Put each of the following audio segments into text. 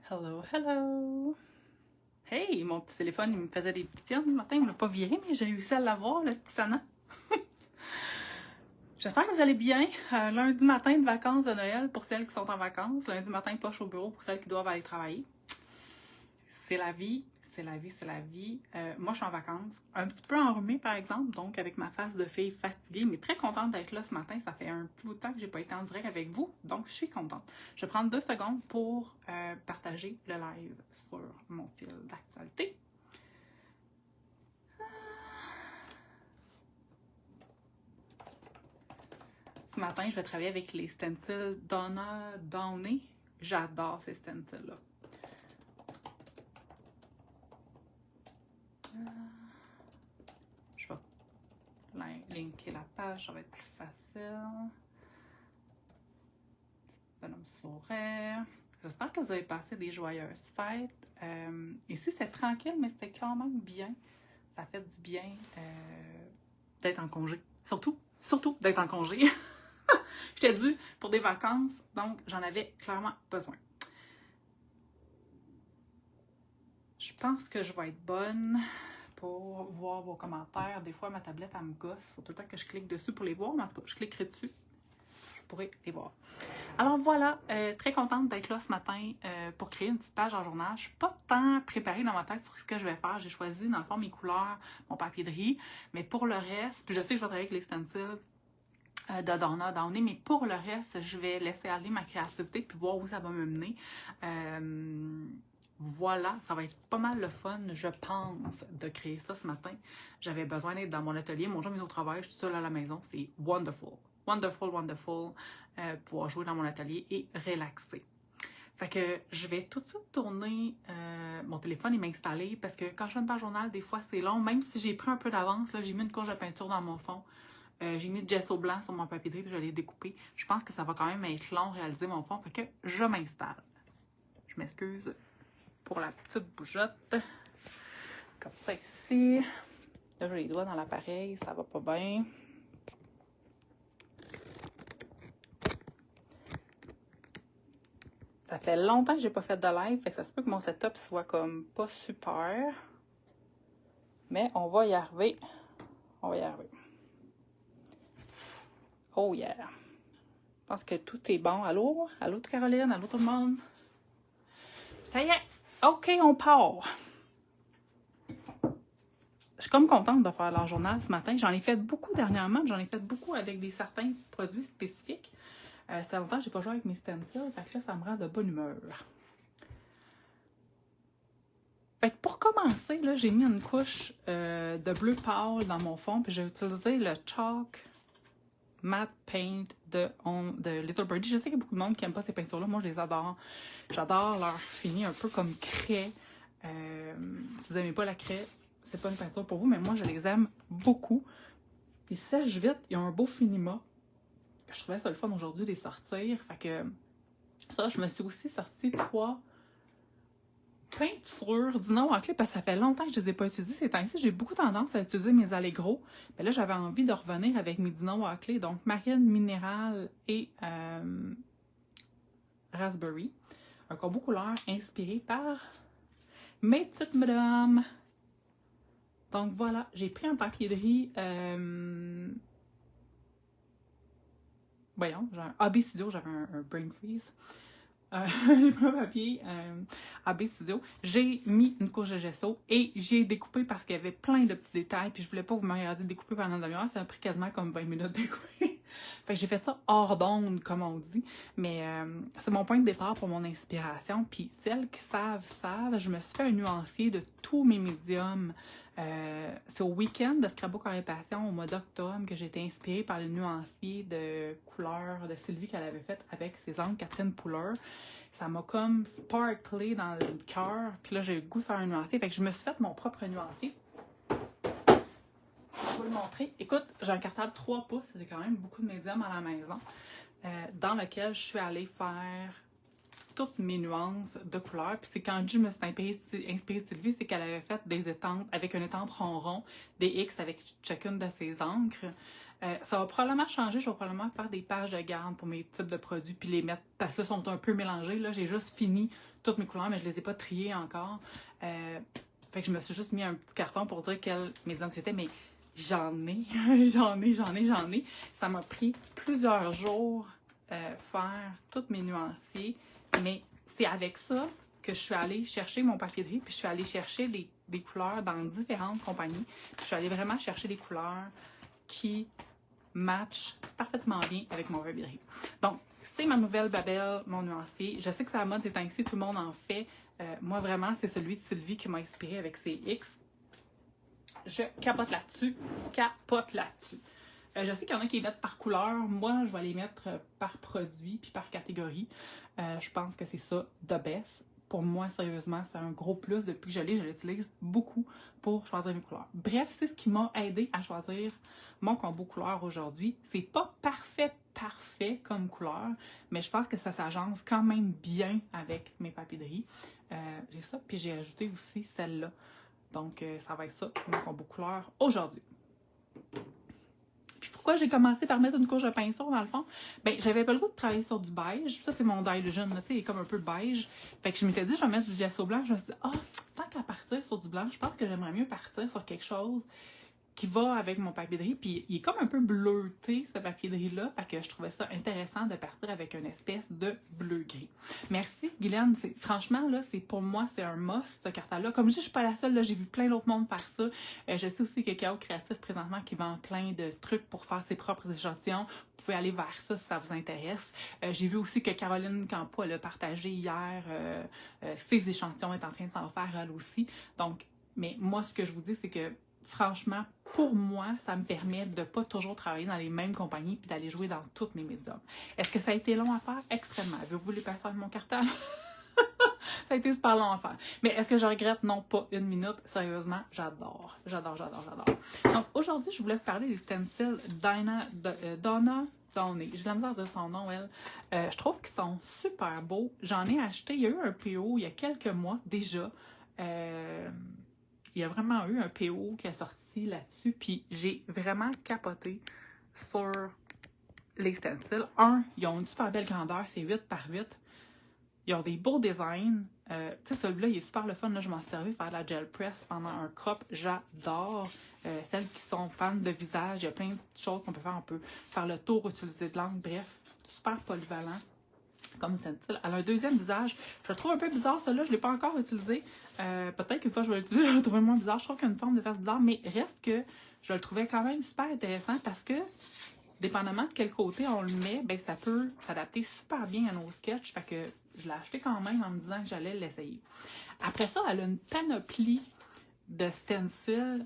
Hello, hello! Hey, mon petit téléphone, il me faisait des petits siennes le matin, il ne l'a pas viré, mais j'ai réussi à l'avoir, le petit Sana. J'espère que vous allez bien. Lundi matin de vacances de Noël pour celles qui sont en vacances. Lundi matin, poche au bureau pour celles qui doivent aller travailler. C'est la vie, c'est la vie, c'est la vie. Moi, je suis en vacances, un petit peu enrhumée par exemple, donc avec ma face de fille fatiguée, mais très contente d'être là ce matin. Ça fait un petit bout de temps que j'ai pas été en direct avec vous, donc je suis contente. Je vais prendre 2 secondes pour partager le live sur mon fil d'actualité. Ce matin, je vais travailler avec les stencils Donna Downey. J'adore ces stencils-là. Je vais linker la page, ça va être plus facile. Bonhomme sourire. J'espère que vous avez passé des joyeuses fêtes. Ici, c'est tranquille, mais c'était quand même bien. Ça fait du bien d'être en congé. Surtout d'être en congé. J'étais due pour des vacances, donc j'en avais clairement besoin. Je pense que je vais être bonne pour voir vos commentaires. Des fois, ma tablette, elle me gosse. Il faut tout le temps que je clique dessus pour les voir, mais en tout cas, je cliquerai dessus. Je pourrai les voir. Alors voilà, très contente d'être là ce matin pour créer une petite page en journal. Je ne suis pas tant préparée dans ma tête sur ce que je vais faire. J'ai choisi, dans le fond, mes couleurs, mon papier de riz. Mais pour le reste, puis je sais que je vais travailler avec les stencils de Donna Downey, mais pour le reste, je vais laisser aller ma créativité puis voir où ça va me mener. Voilà, ça va être pas mal le fun, je pense, de créer ça ce matin. J'avais besoin d'être dans mon atelier. Mon jour est au travail, je suis seule à la maison. C'est wonderful. Wonderful, wonderful. Pouvoir jouer dans mon atelier et relaxer. Fait que je vais tout de suite tourner mon téléphone et m'installer parce que quand je fais une page journal, des fois c'est long. Même si j'ai pris un peu d'avance, j'ai mis une couche de peinture dans mon fond. J'ai mis de gesso blanc sur mon papier de riz puis je l'ai découpé. Je pense que ça va quand même être long réaliser mon fond. Fait que je m'installe. Je m'excuse pour la petite bougeotte. Comme ça ici. Là, j'ai les doigts dans l'appareil, ça va pas bien. Ça fait longtemps que j'ai pas fait de live, fait que ça se peut que mon setup soit comme pas super. Mais on va y arriver. On va y arriver. Oh yeah! Je pense que tout est bon. Allô? Allô Caroline? Allô tout le monde? Ça y est! OK, on part! Je suis comme contente de faire leur journal ce matin. J'en ai fait beaucoup dernièrement. J'en ai fait beaucoup avec certains produits spécifiques. Ça fait longtemps que je n'ai pas joué avec mes stencils. Fait que là, ça me rend de bonne humeur. Fait que pour commencer, là, j'ai mis une couche de bleu pâle dans mon fond. Puis j'ai utilisé le Chalk Matte Paint de Little Birdie. Je sais qu'il y a beaucoup de monde qui n'aime pas ces peintures-là. Moi, je les adore. J'adore leur fini un peu comme craie. Si vous n'aimez pas la craie, c'est pas une peinture pour vous, mais moi, je les aime beaucoup. Ils sèchent vite. Ils ont un beau finima. Je trouvais ça le fun aujourd'hui de les sortir. Fait que ça, je me suis aussi sorti 3 peintures Dino Wackley parce que ça fait longtemps que je les ai pas utilisées ces temps-ci. J'ai beaucoup tendance à utiliser mes Allegro. Mais là, j'avais envie de revenir avec mes Dino Wackley. Donc, Marine Minérale et Raspberry. Un combo couleur inspiré par mes petites madames. Donc, voilà. J'ai pris un papier de riz. Voyons, j'ai un AB Studio. J'avais un brain freeze. Un papier AB Studio. J'ai mis une couche de gesso et j'ai découpé parce qu'il y avait plein de petits détails. Puis je voulais pas vous me regarder découper pendant une demi-heure. Ça a pris quasiment comme 20 minutes de découper. Fait que j'ai fait ça hors d'onde, comme on dit. Mais c'est mon point de départ pour mon inspiration. Puis celles qui savent, je me suis fait un nuancier de tous mes médiums. C'est au week-end de Scrapbook en Passion au mois d'octobre que j'ai été inspirée par le nuancier de couleur de Sylvie qu'elle avait fait avec ses oncles Catherine Pouller. Ça m'a comme sparklé dans le cœur. Puis là, j'ai eu le goût de faire un nuancier. Fait que je me suis fait mon propre nuancier. Je vais vous le montrer. Écoute, j'ai un cartable 3 pouces. J'ai quand même beaucoup de médiums à la maison. Dans lequel je suis allée faire toutes mes nuances de couleurs. Puis c'est quand je me suis inspirée de Sylvie, c'est qu'elle avait fait des étampes avec une étampe ronron, des X avec chacune de ses encres. Ça va probablement changer. Je vais probablement faire des pages de garde pour mes types de produits puis les mettre parce que là, sont un peu mélangés. Là, j'ai juste fini toutes mes couleurs, mais je les ai pas triées encore. Fait que je me suis juste mis un petit carton pour dire quelles médiums c'était, mais j'en ai, j'en ai. Ça m'a pris plusieurs jours faire toutes mes nuanciers, mais c'est avec ça que je suis allée chercher mon papier de riz, puis je suis allée chercher des couleurs dans différentes compagnies. Puis je suis allée vraiment chercher des couleurs qui matchent parfaitement bien avec mon papier de riz. Donc, c'est ma nouvelle Babel, mon nuancier. Je sais que c'est à la mode ces temps-ci, tout le monde en fait. Moi, vraiment, c'est celui de Sylvie qui m'a inspiré avec ses X. Je capote là-dessus. Je sais qu'il y en a qui les mettent par couleur. Moi, je vais les mettre par produit puis par catégorie. Je pense que c'est ça, the best. Pour moi, sérieusement, c'est un gros plus. Depuis que je l'utilise beaucoup pour choisir mes couleurs. Bref, c'est ce qui m'a aidé à choisir mon combo couleur aujourd'hui. C'est pas parfait comme couleur, mais je pense que ça s'agence quand même bien avec mes papiers de riz. J'ai ça, puis j'ai ajouté aussi celle-là. Donc, ça va être ça, mon combo couleur aujourd'hui. Puis pourquoi j'ai commencé par mettre une couche de pinceau dans le fond? Ben, j'avais pas le goût de travailler sur du beige. Ça, c'est mon Dylusion, tu sais, il est comme un peu beige. Fait que je m'étais dit, je vais mettre du gesso blanc. Je me suis dit, tant qu'à partir sur du blanc, je pense que j'aimerais mieux partir sur quelque chose qui va avec mon papier de riz. Puis il est comme un peu bleuté, ce papier de riz-là. Fait que je trouvais ça intéressant de partir avec une espèce de bleu-gris. Merci, Guylaine. Franchement, là, pour moi, c'est un must, cette carte-là. Comme je dis, je suis pas la seule. Là, j'ai vu plein d'autres mondes faire ça. Je sais aussi que Chaos Créatif, présentement, qui vend plein de trucs pour faire ses propres échantillons. Vous pouvez aller vers ça si ça vous intéresse. J'ai vu aussi que Caroline Campo, elle a partagé hier ses échantillons. Elle est en train de s'en faire, elle aussi. Donc, mais moi, ce que je vous dis, c'est que franchement, pour moi, ça me permet de ne pas toujours travailler dans les mêmes compagnies puis d'aller jouer dans toutes mes médiums. Est-ce que ça a été long à faire? Extrêmement. Avez-vous voulu passer avec mon cartable? Ça a été super long à faire. Mais est-ce que je regrette? Non, pas une minute. Sérieusement, j'adore. Donc, aujourd'hui, je voulais vous parler des stencils Donna Downey. J'ai de la misère de son nom, elle. Je trouve qu'ils sont super beaux. J'en ai acheté. Il y a eu un PO il y a quelques mois déjà. Il y a vraiment eu un PO qui est sorti là-dessus, puis j'ai vraiment capoté sur les stencils. Ils ont une super belle grandeur, c'est 8 par 8. Ils ont des beaux designs. Tu sais, celui-là, il est super le fun. Là, je m'en suis servi faire de la gel press pendant un crop. J'adore. Celles qui sont fans de visage, il y a plein de choses qu'on peut faire. On peut faire le tour, utiliser de l'encre. Bref, super polyvalent comme stencil. Elle a un deuxième visage. Je le trouve un peu bizarre, celui-là. Je ne l'ai pas encore utilisé. Peut-être qu'une fois je vais l'utiliser, je vais le trouver moins bizarre. Je trouve qu'il y a une forme de face bizarre, mais reste que je le trouvais quand même super intéressant parce que, dépendamment de quel côté on le met, ben ça peut s'adapter super bien à nos sketchs. Fait que je l'ai acheté quand même en me disant que j'allais l'essayer. Après ça, elle a une panoplie de stencils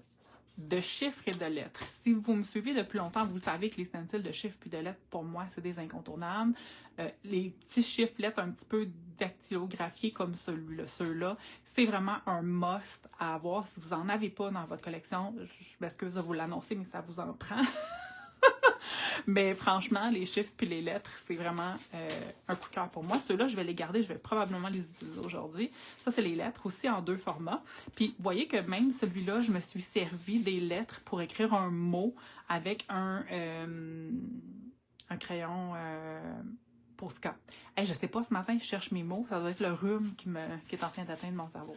de chiffres et de lettres. Si vous me suivez depuis longtemps, vous savez que les stencils de chiffres et de lettres, pour moi, c'est des incontournables. Les petits chiffres lettres un petit peu dactylographiés comme ceux-là, c'est vraiment un must à avoir. Si vous n'en avez pas dans votre collection, je m'excuse de vous l'annoncer, mais ça vous en prend. Mais franchement, les chiffres puis les lettres, c'est vraiment un coup de cœur pour moi. Ceux-là, je vais les garder, je vais probablement les utiliser aujourd'hui. Ça, c'est les lettres aussi en 2 formats. Puis, vous voyez que même celui-là, je me suis servi des lettres pour écrire un mot avec un crayon Posca. Hey, je sais pas, ce matin, je cherche mes mots. Ça doit être le rhume qui est en train d'atteindre mon cerveau.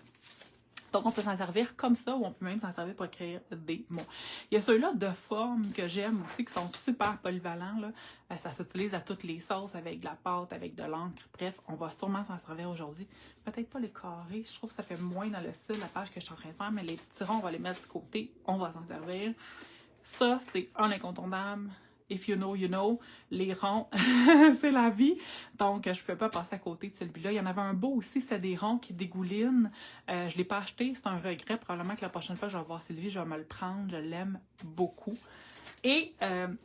Donc, on peut s'en servir comme ça ou on peut même s'en servir pour écrire des mots. Il y a ceux-là de forme que j'aime aussi, qui sont super polyvalents. Là. Ça s'utilise à toutes les sauces, avec de la pâte, avec de l'encre. Bref, on va sûrement s'en servir aujourd'hui. Peut-être pas les carrés. Je trouve que ça fait moins dans le style, la page que je suis en train de faire, mais les petits ronds, on va les mettre de côté. On va s'en servir. Ça, c'est un incontournable. If you know, you know. Les ronds, c'est la vie. Donc, je ne pouvais pas passer à côté de celui-là. Il y en avait un beau aussi, c'est des ronds qui dégoulinent. Je ne l'ai pas acheté, c'est un regret. Probablement que la prochaine fois, je vais voir Sylvie, je vais me le prendre. Je l'aime beaucoup. Et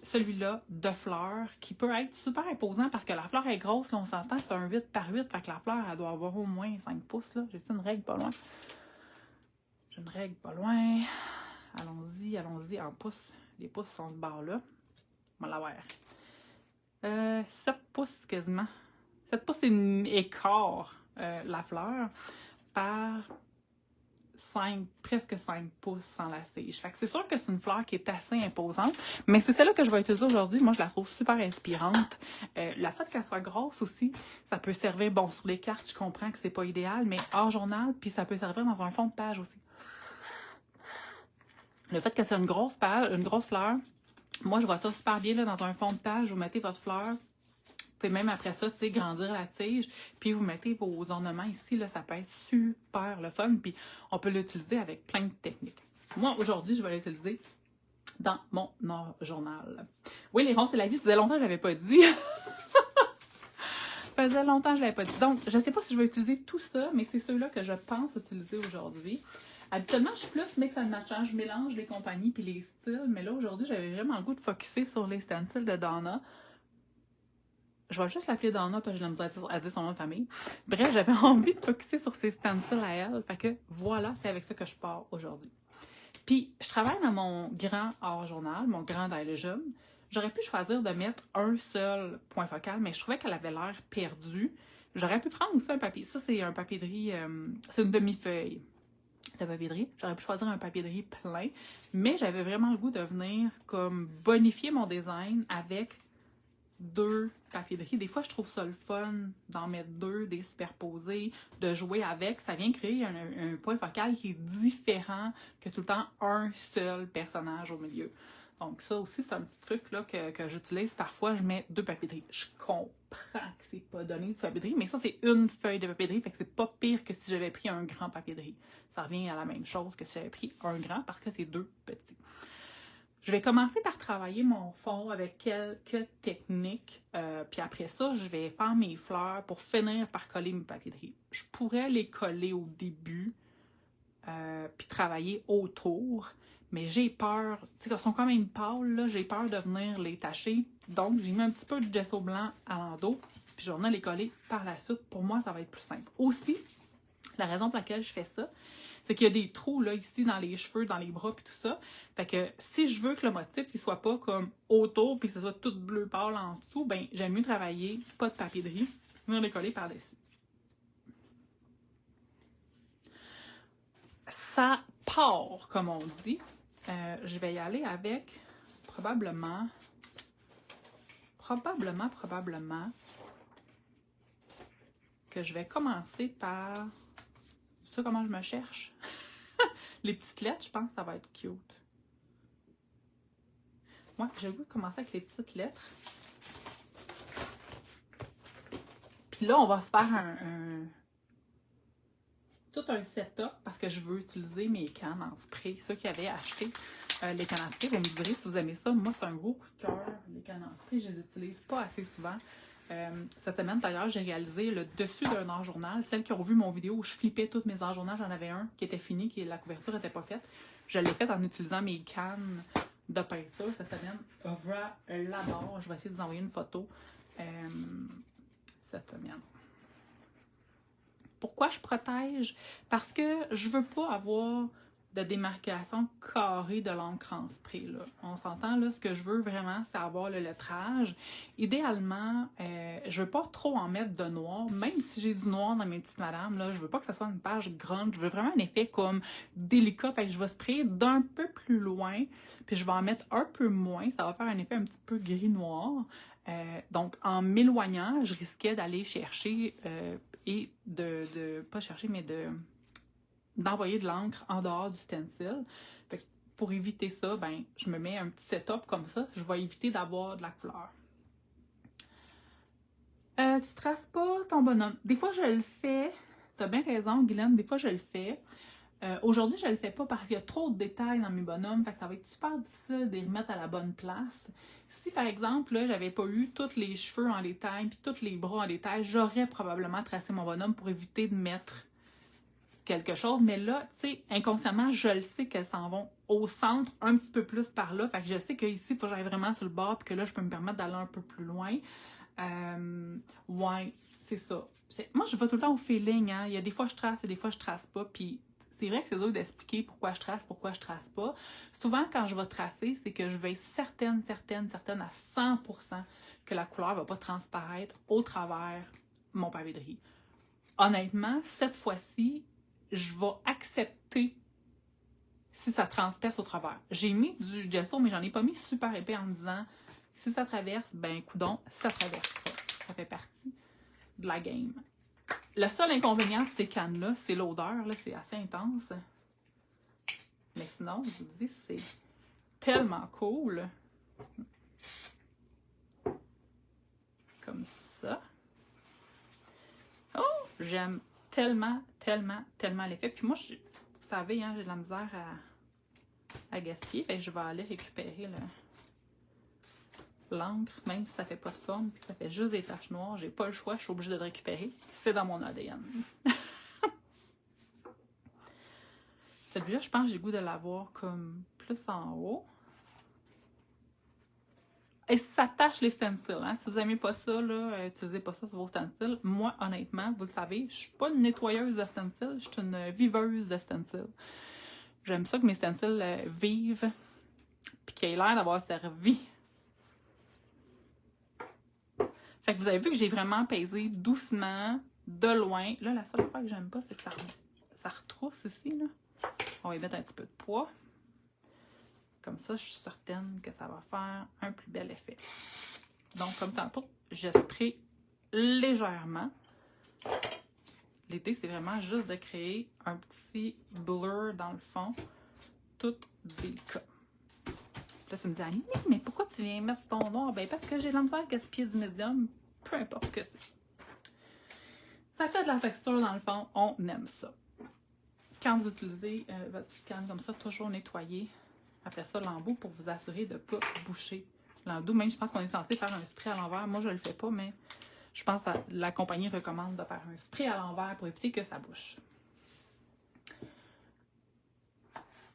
celui-là, de fleurs, qui peut être super imposant parce que la fleur est grosse, si on s'entend, c'est un 8 par 8. Fait que la fleur, elle doit avoir au moins 5 pouces. J'ai une règle pas loin. J'ai une règle pas loin. Allons-y en pouces. Les pouces sont ce bord-là. On va l'avoir. 7 pouces quasiment. 7 pouces et quart la fleur par presque 5 pouces sans la tige. Fait que c'est sûr que c'est une fleur qui est assez imposante, mais c'est celle-là que je vais utiliser aujourd'hui. Moi, je la trouve super inspirante. Le fait qu'elle soit grosse aussi, ça peut servir, bon, sur les cartes, je comprends que c'est pas idéal, mais hors journal, puis ça peut servir dans un fond de page aussi. Le fait que c'est une grosse page, une grosse fleur, moi, je vois ça super bien là, dans un fond de page. Vous mettez votre fleur. Vous pouvez même après ça, tu sais, grandir la tige. Puis vous mettez vos ornements ici. Là, ça peut être super le fun. Puis on peut l'utiliser avec plein de techniques. Moi, aujourd'hui, je vais l'utiliser dans mon journal. Oui, les ronds, c'est la vie. Ça faisait longtemps que je ne l'avais pas dit. Ça faisait longtemps que je ne l'avais pas dit. Donc, je ne sais pas si je vais utiliser tout ça, mais c'est ceux-là que je pense utiliser aujourd'hui. Habituellement, je suis plus mix and match. Je mélange les compagnies puis les styles. Mais là, aujourd'hui, j'avais vraiment le goût de focusser sur les stencils de Donna. Je vais juste l'appeler Donna parce que je l'aime à dire son nom de famille. Bref, j'avais envie de focusser sur ses stencils à elle. Fait que voilà, c'est avec ça que je pars aujourd'hui. Puis, je travaille dans mon grand hors journal, mon grand Dialogium. J'aurais pu choisir de mettre un seul point focal, mais je trouvais qu'elle avait l'air perdue. J'aurais pu prendre aussi un papier. Ça, c'est un papier de riz, c'est une demi-feuille de papier de riz. J'aurais pu choisir un papier de riz plein, mais j'avais vraiment le goût de venir comme bonifier mon design avec 2 papiers de riz. Des fois, je trouve ça le fun d'en mettre 2, des superposés, de jouer avec. Ça vient créer un point focal qui est différent que tout le temps un seul personnage au milieu. Donc ça aussi, c'est un petit truc là, que j'utilise. Parfois, je mets 2 papiers de riz. Je comprends que c'est pas donné du papier de riz, mais ça, c'est une feuille de papier de riz, fait que c'est pas pire que si j'avais pris un grand papier de riz. Ça revient à la même chose que si j'avais pris un grand parce que c'est 2 petits. Je vais commencer par travailler mon fond avec quelques techniques. Puis après ça, je vais faire mes fleurs pour finir par coller mes papiers de riz. Je pourrais les coller au début, puis travailler autour. Mais j'ai peur, tu sais, qu'elles sont quand même pâles, là, j'ai peur de venir les tacher. Donc, j'ai mis un petit peu de gesso blanc à l'endos, puis je vais venir les coller par la suite. Pour moi, ça va être plus simple. Aussi, la raison pour laquelle je fais ça, c'est qu'il y a des trous là, ici dans les cheveux, dans les bras, puis tout ça. Fait que si je veux que le motif il soit pas comme autour, puis que ce soit tout bleu pâle en dessous, ben j'aime mieux travailler pas de papier de riz, venir les coller par-dessus. Ça part, comme on dit. Je vais y aller avec probablement, que je vais commencer par... Tu sais comment je me cherche? Les petites lettres, je pense que ça va être cute. Moi, j'ai voulu commencer avec les petites lettres. Puis là, on va se faire tout un setup parce que je veux utiliser mes cannes en spray. Ceux qui avaient acheté les cannes en spray, vous me direz si vous aimez ça. Moi, c'est un gros coup de cœur. Les cannes en spray, je les utilise pas assez souvent. Cette semaine, d'ailleurs, j'ai réalisé le dessus d'un hors journal. Celles qui ont vu mon vidéo où je flippais toutes mes hors journal, j'en avais un qui était fini, la couverture n'était pas faite. Je l'ai fait en utilisant mes cannes de peinture cette semaine. Je l'adore. Je vais essayer de vous envoyer une photo cette semaine. Pourquoi je protège? Parce que je veux pas avoir de démarcation carrée de l'encre en spray. Là. On s'entend, là, ce que je veux vraiment, c'est avoir le lettrage. Idéalement, je veux pas trop en mettre de noir, même si j'ai du noir dans mes petites madames, là, je veux pas que ça soit une page grande, je veux vraiment un effet comme délicat, fait que je vais sprayer d'un peu plus loin, puis je vais en mettre un peu moins, ça va faire un effet un petit peu gris-noir. Donc, en m'éloignant, je risquais d'aller chercher et pas chercher, mais d'envoyer de l'encre en dehors du stencil. Fait que pour éviter ça, ben, je me mets un petit setup comme ça. Je vais éviter d'avoir de la couleur. Tu traces pas ton bonhomme. Des fois, je le fais. T'as bien raison, Guylaine. Des fois, je le fais. Aujourd'hui, je le fais pas parce qu'il y a trop de détails dans mes bonhommes. Fait que ça va être super difficile de les remettre à la bonne place. Si, par exemple, là, j'avais pas eu tous les cheveux en détail puis tous les bras en détail, j'aurais probablement tracé mon bonhomme pour éviter de mettre quelque chose, mais là, tu sais, inconsciemment, je le sais qu'elles s'en vont au centre, un petit peu plus par là, fait que je sais qu'ici, il faut que j'aille vraiment sur le bord, puis que là, je peux me permettre d'aller un peu plus loin. Ouais, c'est ça. Moi, je vais tout le temps au feeling, hein. Il y a des fois, je trace et des fois, je trace pas, puis c'est vrai que c'est dur d'expliquer pourquoi je trace pas. Souvent, quand je vais tracer, c'est que je vais être certaine à 100% que la couleur va pas transparaître au travers mon pavé de riz. Honnêtement, cette fois-ci, je vais accepter si ça transperce au travers. J'ai mis du gesso, mais j'en ai pas mis super épais en me disant si ça traverse, ben coudon, ça traverse pas. Ça fait partie de la game. Le seul inconvénient de ces cannes-là, c'est l'odeur, là, c'est assez intense. Mais sinon, je vous dis, c'est tellement cool. Comme ça. Oh! J'aime tellement, tellement, tellement l'effet. Puis moi, vous savez, hein, j'ai de la misère à gaspiller. Fait que je vais aller récupérer l'encre, même si ça fait pas de forme, puis ça fait juste des taches noires. J'ai pas le choix, je suis obligée de le récupérer. C'est dans mon ADN. Celui-là, je pense que j'ai le goût de l'avoir comme plus en haut. Et ça tâche les stencils, hein? Si vous n'aimez pas ça, là, utilisez pas ça sur vos stencils. Moi, honnêtement, vous le savez, je suis pas une nettoyeuse de stencils, je suis une viveuse de stencils. J'aime ça que mes stencils vivent, puis qu'ils aient l'air d'avoir servi. Fait que vous avez vu que j'ai vraiment pesé doucement, de loin. Là, la seule fois que j'aime pas, c'est que ça retrousse ici, là. On va y mettre un petit peu de poids. Comme ça, je suis certaine que ça va faire un plus bel effet. Donc, comme tantôt, je spray légèrement. L'idée, c'est vraiment juste de créer un petit blur dans le fond, tout délicat. Là, tu me dis, Annie, mais pourquoi tu viens mettre ton noir? Ben, parce que j'ai la misère à gaspiller du médium, peu importe ce que c'est. Ça fait de la texture dans le fond, on aime ça. Quand vous utilisez votre petite canne comme ça, toujours nettoyer. Après ça, l'embout pour vous assurer de ne pas boucher l'embout. Même, je pense qu'on est censé faire un spray à l'envers. Moi, je ne le fais pas, mais je pense que la compagnie recommande de faire un spray à l'envers pour éviter que ça bouche.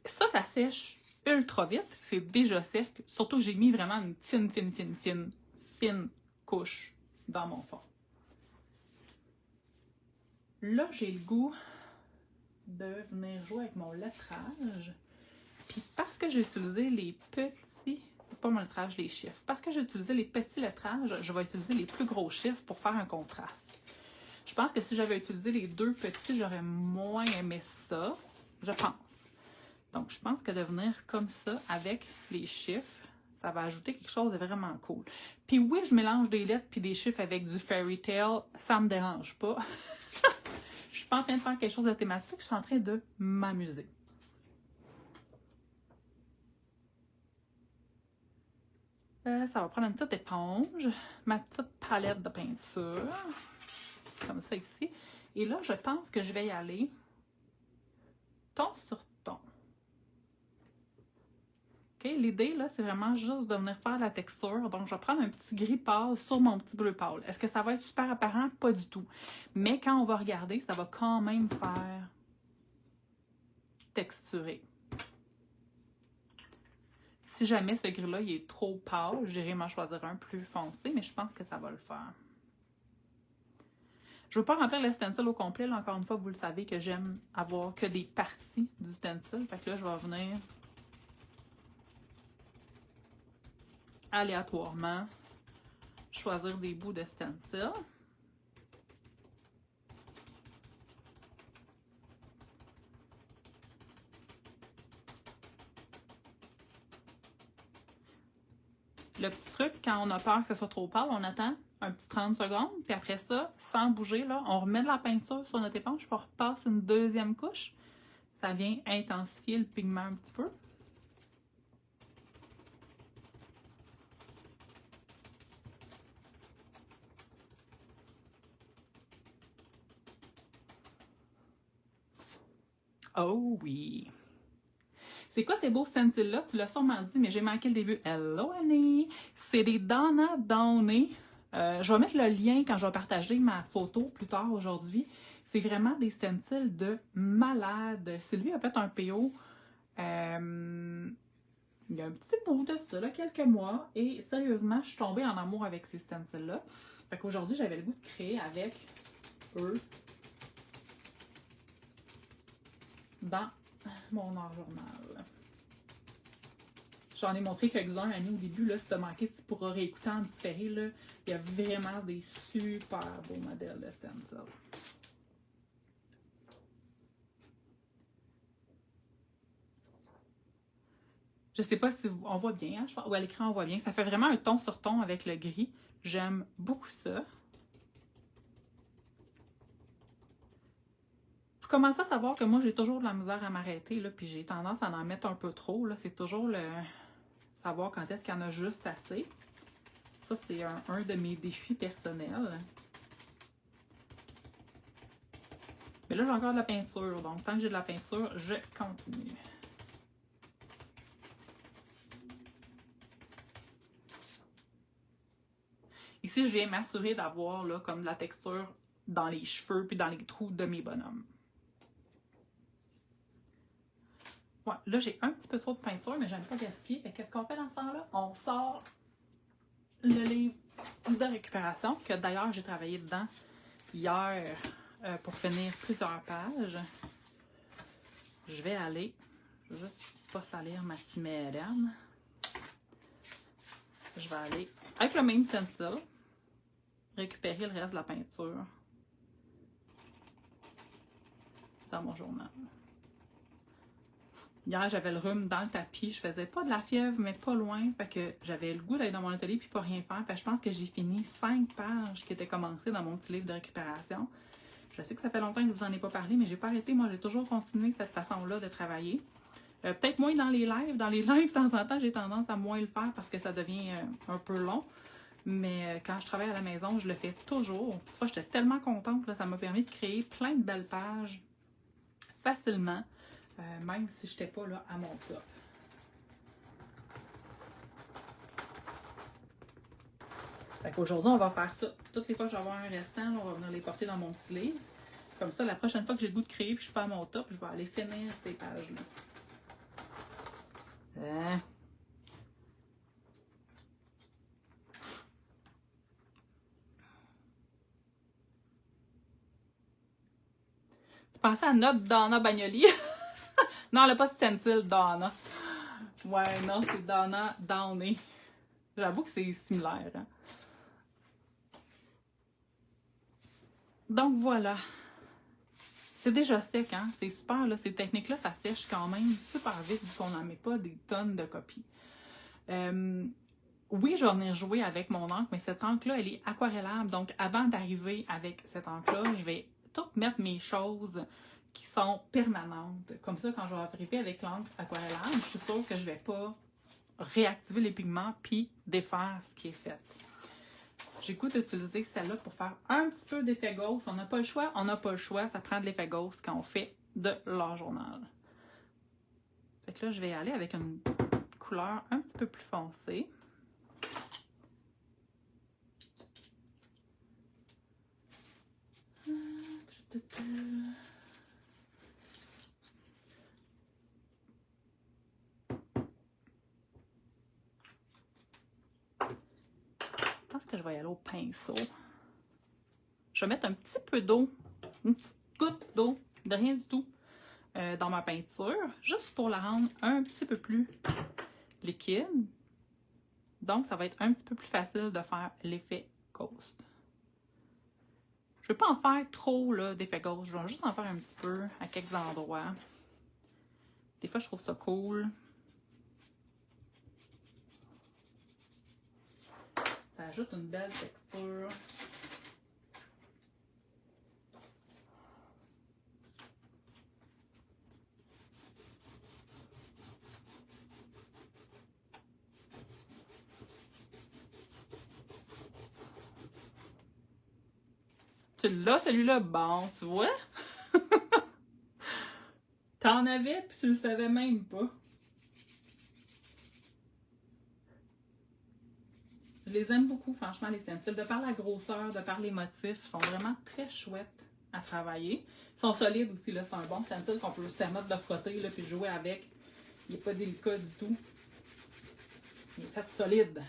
Ça sèche ultra vite. C'est déjà sec. Surtout que j'ai mis vraiment une fine couche dans mon fond. Là, j'ai le goût de venir jouer avec mon lettrage. Puis parce que j'ai utilisé les petits, pas mon lettrage, les chiffres. Parce que j'ai utilisé les petits lettrages, je vais utiliser les plus gros chiffres pour faire un contraste. Je pense que si j'avais utilisé les deux petits, j'aurais moins aimé ça. Je pense. Donc, je pense que de venir comme ça avec les chiffres, ça va ajouter quelque chose de vraiment cool. Puis oui, je mélange des lettres puis des chiffres avec du fairy tale. Ça me dérange pas. Je suis pas en train de faire quelque chose de thématique. Je suis en train de m'amuser. Ça va prendre une petite éponge, ma petite palette de peinture, comme ça ici. Et là, je pense que je vais y aller ton sur ton. Okay? L'idée, là, c'est vraiment juste de venir faire la texture. Donc, je vais prendre un petit gris pâle sur mon petit bleu pâle. Est-ce que ça va être super apparent? Pas du tout. Mais quand on va regarder, ça va quand même faire texturer. Si jamais ce gris-là, il est trop pâle, j'irai m'en choisir un plus foncé, mais je pense que ça va le faire. Je ne veux pas remplir le stencil au complet. Là, encore une fois, vous le savez que j'aime avoir que des parties du stencil. Fait que là, je vais venir aléatoirement choisir des bouts de stencil. Le petit truc, quand on a peur que ce soit trop pâle, on attend un petit 30 secondes, puis après ça, sans bouger, là, on remet de la peinture sur notre éponge, puis on repasse une deuxième couche. Ça vient intensifier le pigment un petit peu. Oh oui! C'est quoi ces beaux stencils-là? Tu l'as sûrement dit, mais j'ai manqué le début. Hello, Annie! C'est des Donna Downey. Je vais mettre le lien quand je vais partager ma photo plus tard aujourd'hui. C'est vraiment des stencils de malade. Sylvie a fait un PO il y a un petit bout de ça, là, quelques mois. Et sérieusement, je suis tombée en amour avec ces stencils-là. Fait qu'aujourd'hui, j'avais le goût de créer avec eux dans mon art journal. J'en ai montré quelques-uns, Annie, au début. Là, si tu as manqué, tu pourras réécouter en différé. Là. Il y a vraiment des super beaux modèles de stencils. Je sais pas si on voit bien, hein, je pense, ou à l'écran on voit bien. Ça fait vraiment un ton sur ton avec le gris. J'aime beaucoup ça. Vous commencez à savoir que moi, j'ai toujours de la misère à m'arrêter, là, puis j'ai tendance à en mettre un peu trop. Là. C'est toujours le savoir quand est-ce qu'il y en a juste assez. Ça, c'est un de mes défis personnels. Mais là, j'ai encore de la peinture, donc tant que j'ai de la peinture, je continue. Ici, je viens m'assurer d'avoir là, comme de la texture dans les cheveux puis dans les trous de mes bonhommes. Ouais, là, j'ai un petit peu trop de peinture, mais j'aime pas gaspiller. Fait qu'est-ce qu'on fait dans ce temps-là? On sort le livre de récupération, que d'ailleurs, j'ai travaillé dedans hier pour finir plusieurs pages. Je vais aller, je vais juste pas salir ma madame. Je vais aller avec le même stencil récupérer le reste de la peinture dans mon journal. Hier, j'avais le rhume dans le tapis. Je faisais pas de la fièvre, mais pas loin. Fait que j'avais le goût d'aller dans mon atelier puis pas rien faire. Fait que je pense que j'ai fini 5 pages qui étaient commencées dans mon petit livre de récupération. Je sais que ça fait longtemps que je vous en ai pas parlé, mais j'ai pas arrêté. Moi, j'ai toujours continué cette façon-là de travailler. Peut-être moins dans les lives. Dans les lives, de temps en temps, j'ai tendance à moins le faire parce que ça devient un peu long. Mais quand je travaille à la maison, je le fais toujours. Tu vois, j'étais tellement contente. Là, ça m'a permis de créer plein de belles pages facilement. Même si je n'étais pas là à mon top. Fait qu'aujourd'hui, on va faire ça. Toutes les fois que je vais avoir un restant, on va venir les porter dans mon petit livre. Comme ça, la prochaine fois que j'ai le goût de créer et que je suis pas à mon top, je vais aller finir ces pages-là. Tu pensais à notre Donna Bagnoli? Non, elle n'a pas de stencil, Donna. Ouais, non, c'est Donna Downey. J'avoue que c'est similaire. Hein? Donc voilà. C'est déjà sec, hein? C'est super, là. Ces techniques-là, ça sèche quand même super vite vu qu'on n'en met pas des tonnes de copies. Oui, je vais venir jouer avec mon encre, mais cette encre-là, elle est aquarellable. Donc, avant d'arriver avec cette encre-là, je vais tout mettre mes choses qui sont permanentes. Comme ça, quand je vais arriver avec l'encre aquarellable, je suis sûre que je ne vais pas réactiver les pigments puis défaire ce qui est fait. J'ai goût d'utiliser celle-là pour faire un petit peu d'effet ghost. On n'a pas le choix, on n'a pas le choix. Ça prend de l'effet ghost quand on fait de l'art journal. Fait que là, je vais aller avec une couleur un petit peu plus foncée. Je pense que je vais y aller au pinceau. Je vais mettre un petit peu d'eau, une petite goutte d'eau, de rien du tout, dans ma peinture, juste pour la rendre un petit peu plus liquide. Donc, ça va être un petit peu plus facile de faire l'effet ghost. Je ne vais pas en faire trop d'effet ghost, je vais juste en faire un petit peu à quelques endroits. Des fois, je trouve ça cool. Ça ajoute une belle texture. Tu l'as, celui-là? Bon, tu vois? T'en avais, puis tu le savais même pas. Je les aime beaucoup, franchement, les stencils. De par la grosseur, de par les motifs, ils sont vraiment très chouettes à travailler. Ils sont solides aussi, là. C'est un bon stencil qu'on peut se permettre de frotter, là, puis jouer avec. Il n'est pas délicat du tout. Il est fait solide.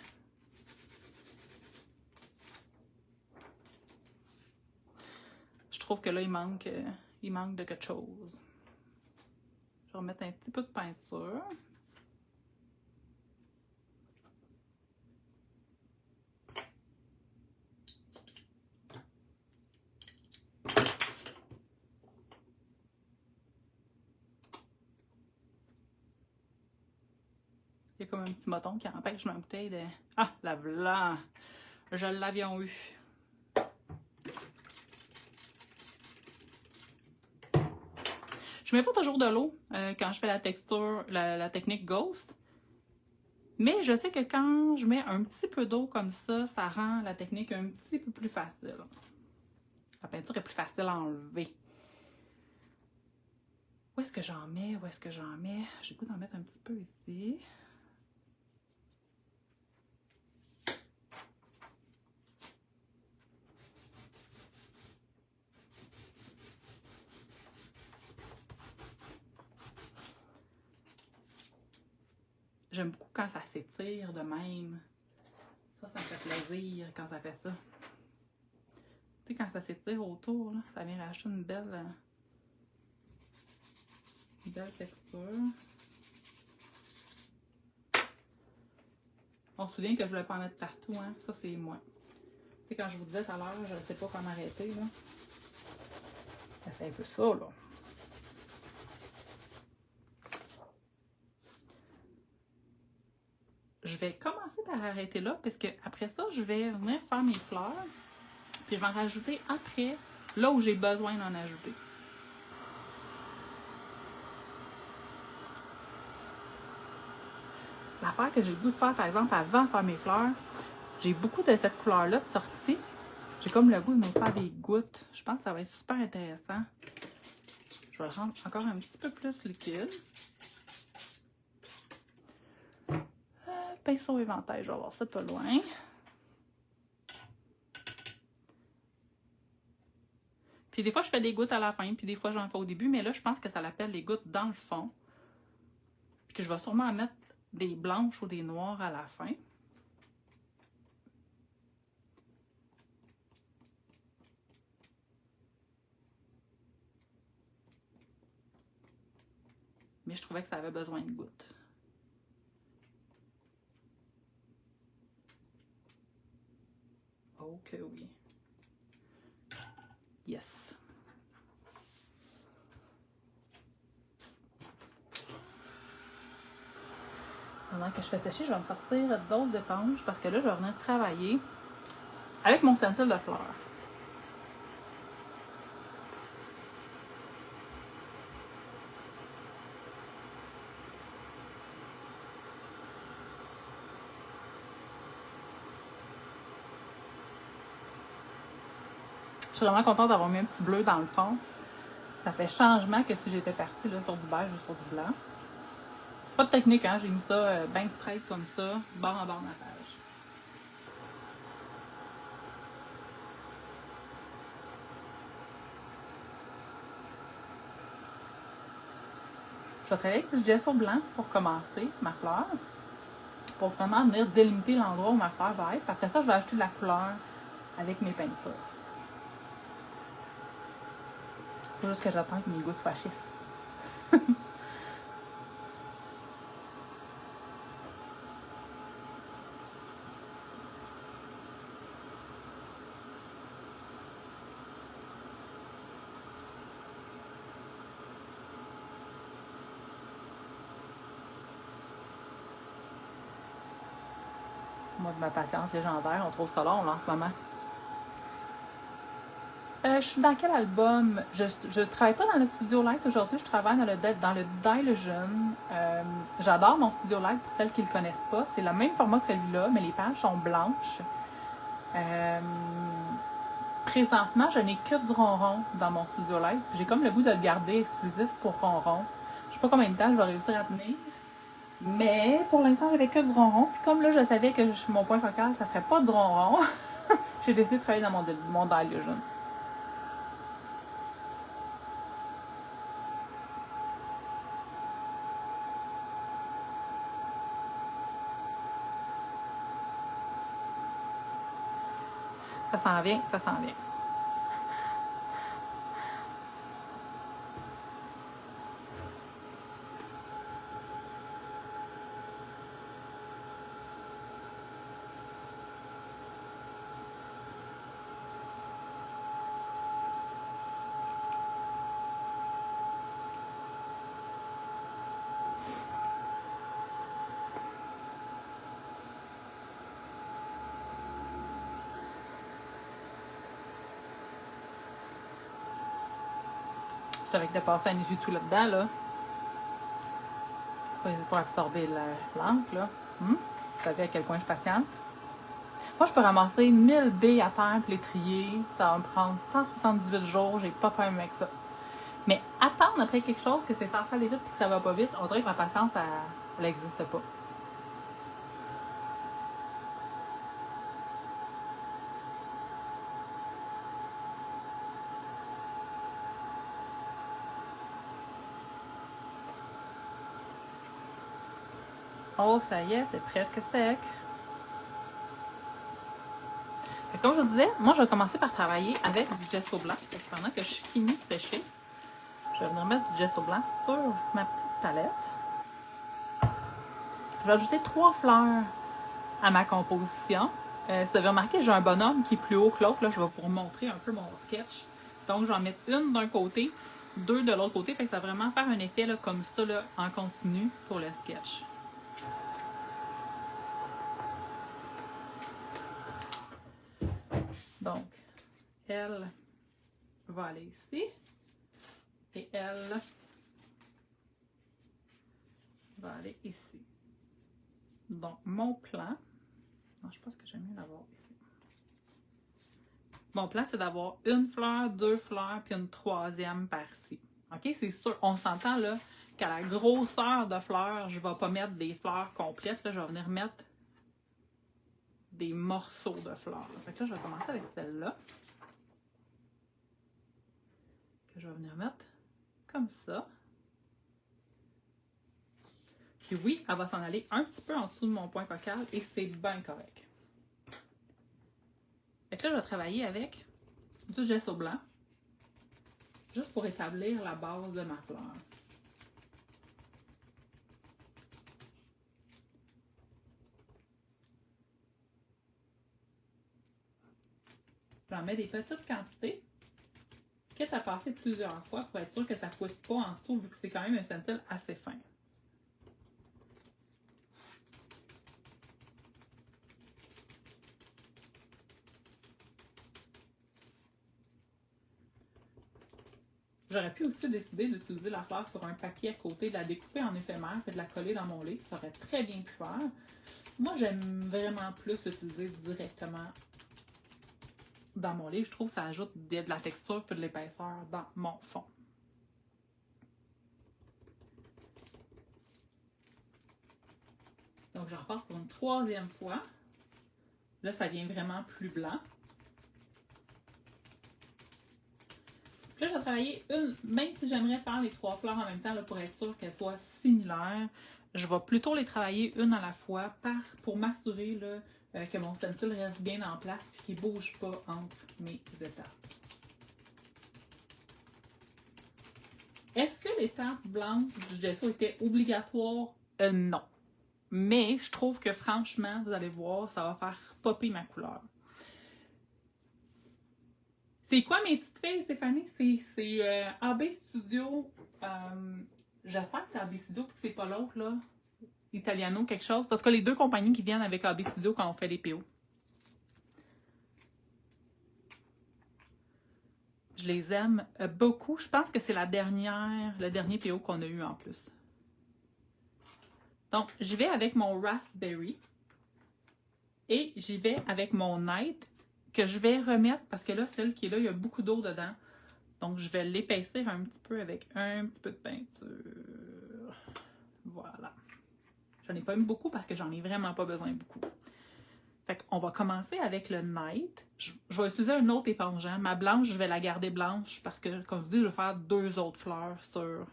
Je trouve que là, il manque de quelque chose. Je vais remettre un petit peu de peinture. y a comme un petit bouton qui empêche ma bouteille de... Ah, la blanc! Je l'avions eu. Je mets pas toujours de l'eau quand je fais la texture, la technique Ghost. Mais je sais que quand je mets un petit peu d'eau comme ça rend la technique un petit peu plus facile. La peinture est plus facile à enlever. Où est-ce que j'en mets? Où est-ce que j'en mets? J'ai le goût d'en mettre un petit peu ici. J'aime beaucoup quand ça s'étire de même. Ça me fait plaisir quand ça fait ça. Tu sais, quand ça s'étire autour, là, ça vient racheter une belle texture. On se souvient que je voulais pas en mettre partout, hein? Ça, c'est moi. Tu sais, quand je vous disais tout à l'heure, je ne sais pas comment arrêter, là. C'est un peu ça, là. Je vais commencer par arrêter là, parce que après ça, je vais venir faire mes fleurs. Puis je vais en rajouter après, là où j'ai besoin d'en ajouter. L'affaire que j'ai le goût de faire, par exemple, avant de faire mes fleurs, j'ai beaucoup de cette couleur-là de sortie. J'ai comme le goût de me faire des gouttes. Je pense que ça va être super intéressant. Je vais le rendre encore un petit peu plus liquide. Pinceau éventail, je vais avoir ça pas loin. Puis des fois, je fais des gouttes à la fin, puis des fois, j'en fais au début, mais là, je pense que ça l'appelle les gouttes dans le fond. Puis que je vais sûrement mettre des blanches ou des noires à la fin. Mais je trouvais que ça avait besoin de gouttes. Oh que oui. Yes. Pendant que je fais sécher, je vais me sortir d'autres éponges parce que là, je vais venir travailler avec mon stencil de fleurs. Je suis vraiment contente d'avoir mis un petit bleu dans le fond. Ça fait changement que si j'étais partie là, sur du beige ou sur du blanc. Pas de technique, hein? J'ai mis ça bien straight comme ça, bord en bord de ma page. Je vais travailler avec du gesso blanc pour commencer ma fleur. Pour vraiment venir délimiter l'endroit où ma fleur va être. Après ça, je vais ajouter de la couleur avec mes peintures. C'est juste que j'attends que mes gouttes soient chisses. Moi, de ma patience légendaire, on trouve ça long là, en ce moment. Je suis dans quel album? Je travaille pas dans le Studio Light aujourd'hui, je travaille dans le Dilution. J'adore mon Studio Light pour celles qui ne le connaissent pas. C'est le même format que celui-là, mais les pages sont blanches. Présentement, je n'ai que du ronron dans mon Studio Light. J'ai comme le goût de le garder exclusif pour ronron. Je sais pas combien de temps je vais réussir à tenir. Mais pour l'instant, j'avais que du ronron. Puis comme là, je savais que mon point focal, ça serait pas de ronron, j'ai décidé de travailler dans mon Dilution. Ça s'en vient, ça s'en vient. juste avec de passer un essuie-tout là-dedans, là. Pour absorber l'encre, là. Vous savez à quel point je suis patiente. Moi, je peux ramasser 1000 billes à terre et les trier. Ça va me prendre 178 jours. J'ai pas de problème avec ça. Mais attendre après quelque chose, que c'est censé aller vite et que ça va pas vite, on dirait que ma patience, elle n'existe pas. Oh, ça y est, c'est presque sec. Et comme je vous disais, moi, je vais commencer par travailler avec du gesso blanc. Pendant que je finis de sécher, je vais venir mettre du gesso blanc sur ma petite palette. Je vais ajouter 3 fleurs à ma composition. Si vous avez remarqué, j'ai un bonhomme qui est plus haut que l'autre. Là, je vais vous remontrer un peu mon sketch. Donc, je vais en mettre une d'un côté, 2 de l'autre côté. Fait que ça va vraiment faire un effet là, comme ça là, en continu pour le sketch. Donc, elle va aller ici. Et elle va aller ici. Donc, mon plan... Non, je pense que j'aime mieux l'avoir ici. Mon plan, c'est d'avoir une fleur, 2 fleurs, puis une 3e par-ci. OK? C'est sûr, on s'entend là qu'à la grosseur de fleurs, je ne vais pas mettre des fleurs complètes. Là, je vais venir mettre des morceaux de fleurs. Fait que là, je vais commencer avec celle-là. Que je vais venir mettre comme ça. Puis oui, elle va s'en aller un petit peu en dessous de mon point focal et c'est bien correct. Fait que là, je vais travailler avec du gesso blanc, juste pour établir la base de ma fleur. J'en mets des petites quantités, quitte à passer plusieurs fois pour être sûr que ça ne fouette pas en dessous, vu que c'est quand même un stencil assez fin. J'aurais pu aussi décider d'utiliser la fleur sur un papier à côté, de la découper en éphémère et de la coller dans mon livre. Ça aurait très bien pu faire. Moi, j'aime vraiment plus l'utiliser directement dans mon livre. Je trouve que ça ajoute de la texture et de l'épaisseur dans mon fond. Donc, je repars pour une 3e fois. Là, ça vient vraiment plus blanc. Là, je vais travailler une, même si j'aimerais faire les 3 fleurs en même temps là, pour être sûr qu'elles soient similaires, je vais plutôt les travailler une à la fois pour m'assurer que mon stencil reste bien en place et qu'il ne bouge pas entre mes étapes. Est-ce que l'étape blanche du gesso était obligatoire? Non. Mais je trouve que franchement, vous allez voir, ça va faire popper ma couleur. C'est quoi mes petites filles, Stéphanie? C'est AB Studio. J'espère que c'est AB Studio et que c'est pas l'autre, là. Italiano, quelque chose. Parce que les 2 compagnies qui viennent avec AB Studio quand on fait les PO. Je les aime beaucoup. Je pense que c'est le dernier PO qu'on a eu en plus. Donc, j'y vais avec mon Raspberry. Et j'y vais avec mon Night, que je vais remettre, parce que là, celle qui est là, il y a beaucoup d'eau dedans. Donc, je vais l'épaissir un petit peu avec un petit peu de peinture. Voilà. J'en ai pas mis beaucoup parce que j'en ai vraiment pas besoin beaucoup. Fait qu'on va commencer avec le Night. Je vais utiliser un autre épongeant. Ma blanche, je vais la garder blanche parce que, comme je vous dis, je vais faire 2 autres fleurs sur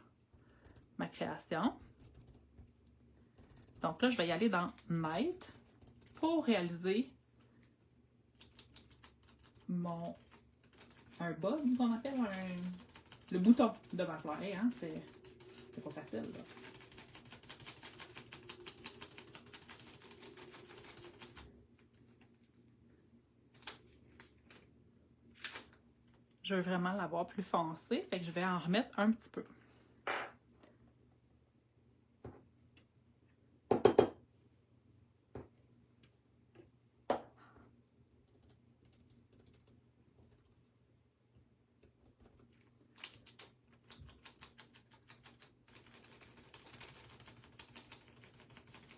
ma création. Donc là, je vais y aller dans Night pour réaliser un bug qu'on appelle le bouton de ma fleur. Hein? C'est pas facile, là. Je veux vraiment l'avoir plus foncé, fait que je vais en remettre un petit peu.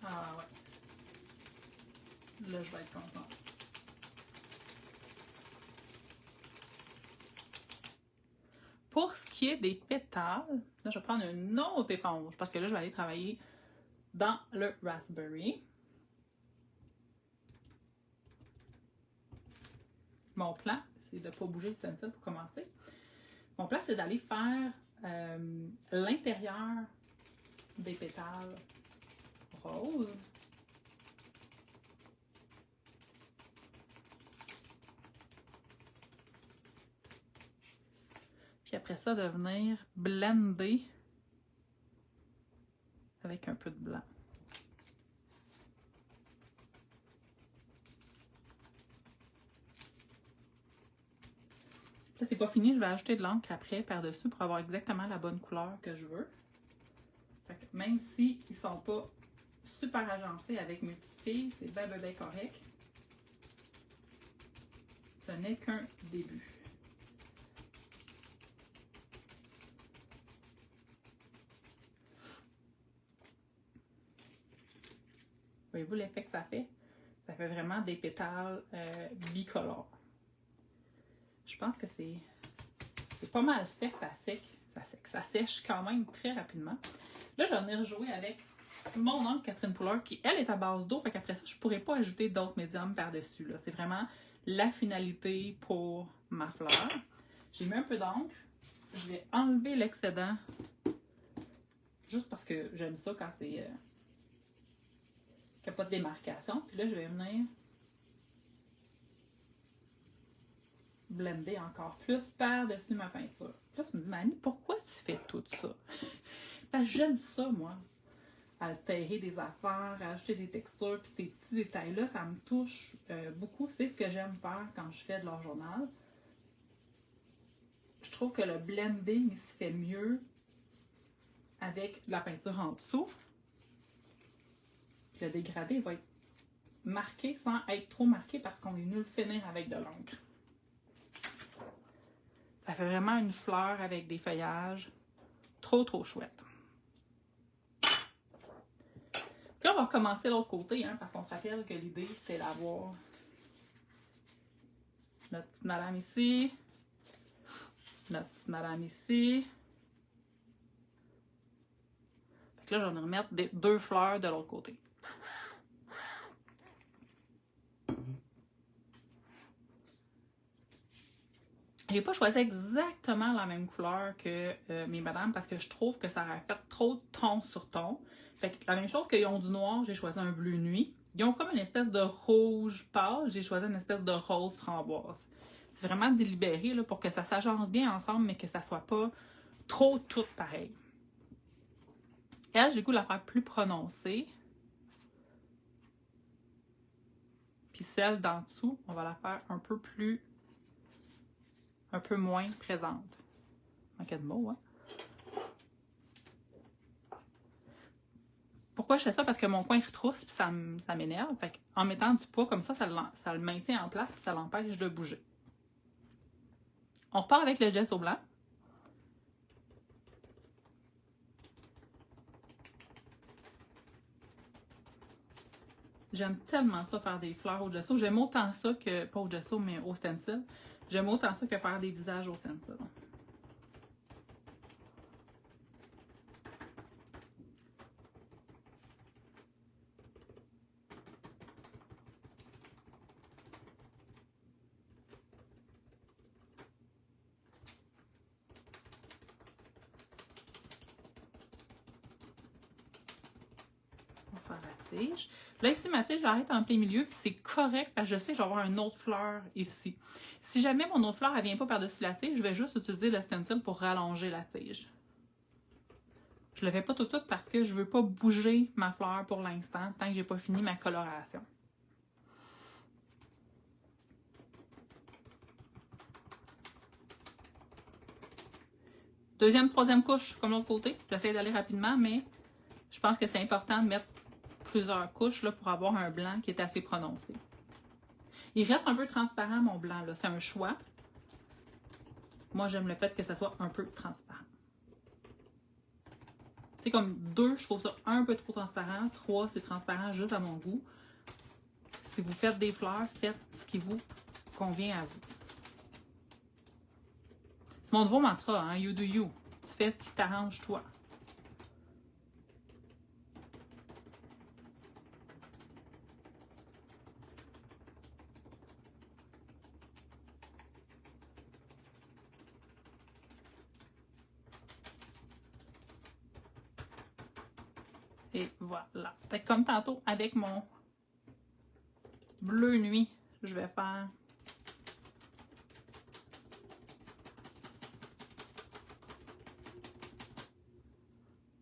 Ah ouais. Là, je vais être contente. Pour ce qui est des pétales, là, je vais prendre une autre éponge parce que là, je vais aller travailler dans le raspberry. Mon plan, c'est de ne pas bouger le stencil pour commencer. Mon plan, c'est d'aller faire l'intérieur des pétales roses. Puis après ça, de venir blender avec un peu de blanc. Là, c'est pas fini, je vais ajouter de l'encre après par-dessus pour avoir exactement la bonne couleur que je veux. Fait que même s'ils ne sont pas super agencés avec mes petites filles, c'est bien correct. Ce n'est qu'un début. Voyez-vous l'effet que ça fait? Ça fait vraiment des pétales bicolores. Je pense que c'est pas mal sec, ça sèche quand même très rapidement. Là, je vais venir jouer avec mon encre Catherine Pouller qui, elle, est à base d'eau. Fait qu'après ça, je ne pourrais pas ajouter d'autres médiums par-dessus. C'est vraiment la finalité pour ma fleur. J'ai mis un peu d'encre. Je vais enlever l'excédent juste parce que j'aime ça quand c'est... qu'il n'y a pas de démarcation. Puis là, je vais venir blender encore plus par-dessus ma peinture. Là, tu me dis, Mani, pourquoi tu fais tout ça? Parce que j'aime ça, moi. Altérer des affaires, ajouter des textures, puis ces petits détails-là, ça me touche beaucoup. C'est ce que j'aime faire quand je fais de l'art journal. Je trouve que le blending se fait mieux avec de la peinture en dessous. Puis le dégradé va être marqué sans être trop marqué parce qu'on est venu le finir avec de l'encre. Ça fait vraiment une fleur avec des feuillages trop chouette. Là, on va recommencer de l'autre côté, hein, parce qu'on se rappelle que l'idée, c'est d'avoir notre petite madame ici, notre petite madame ici. Fait que là, je vais remettre deux fleurs de l'autre côté. J'ai pas choisi exactement la même couleur que mes madames parce que je trouve que ça aurait fait trop de ton sur ton. Fait que la même chose qu'ils ont du noir, j'ai choisi un bleu nuit. Ils ont comme une espèce de rouge pâle, j'ai choisi une espèce de rose framboise. C'est vraiment délibéré là, pour que ça s'agence bien ensemble, mais que ça soit pas trop tout pareil. Elle, j'ai le goût de la faire plus prononcée. Puis celle d'en dessous, on va la faire un peu moins présente. Manquait de mots, hein? Pourquoi je fais ça? Parce que mon coin retrousse puis ça m'énerve. Fait en mettant du poids comme ça, ça le maintient en place et ça l'empêche de bouger. On repart avec le gesso blanc. J'aime tellement ça faire des fleurs au gesso. J'aime autant ça que, pas au gesso, mais au stencil. J'aime autant ça que faire des visages au stencil. On va faire la tige. Là, ici, ma tige, j'arrête en plein milieu, puis c'est correct, parce que je sais que je vais avoir une autre fleur ici. Si jamais mon autre fleur, elle vient pas par-dessus la tige, je vais juste utiliser le stencil pour rallonger la tige. Je le fais pas tout parce que je veux pas bouger ma fleur pour l'instant, tant que j'ai pas fini ma coloration. Deuxième, troisième couche, comme l'autre côté. J'essaie d'aller rapidement, mais je pense que c'est important de mettre plusieurs couches là, pour avoir un blanc qui est assez prononcé. Il reste un peu transparent, mon blanc, là. C'est un choix. Moi, j'aime le fait que ça soit un peu transparent. C'est comme 2, je trouve ça un peu trop transparent. 3, c'est transparent juste à mon goût. Si vous faites des fleurs, faites ce qui vous convient à vous. C'est mon nouveau mantra, hein? You do you. Tu fais ce qui t'arrange toi. Et voilà. Fait que comme tantôt, avec mon bleu nuit, je vais faire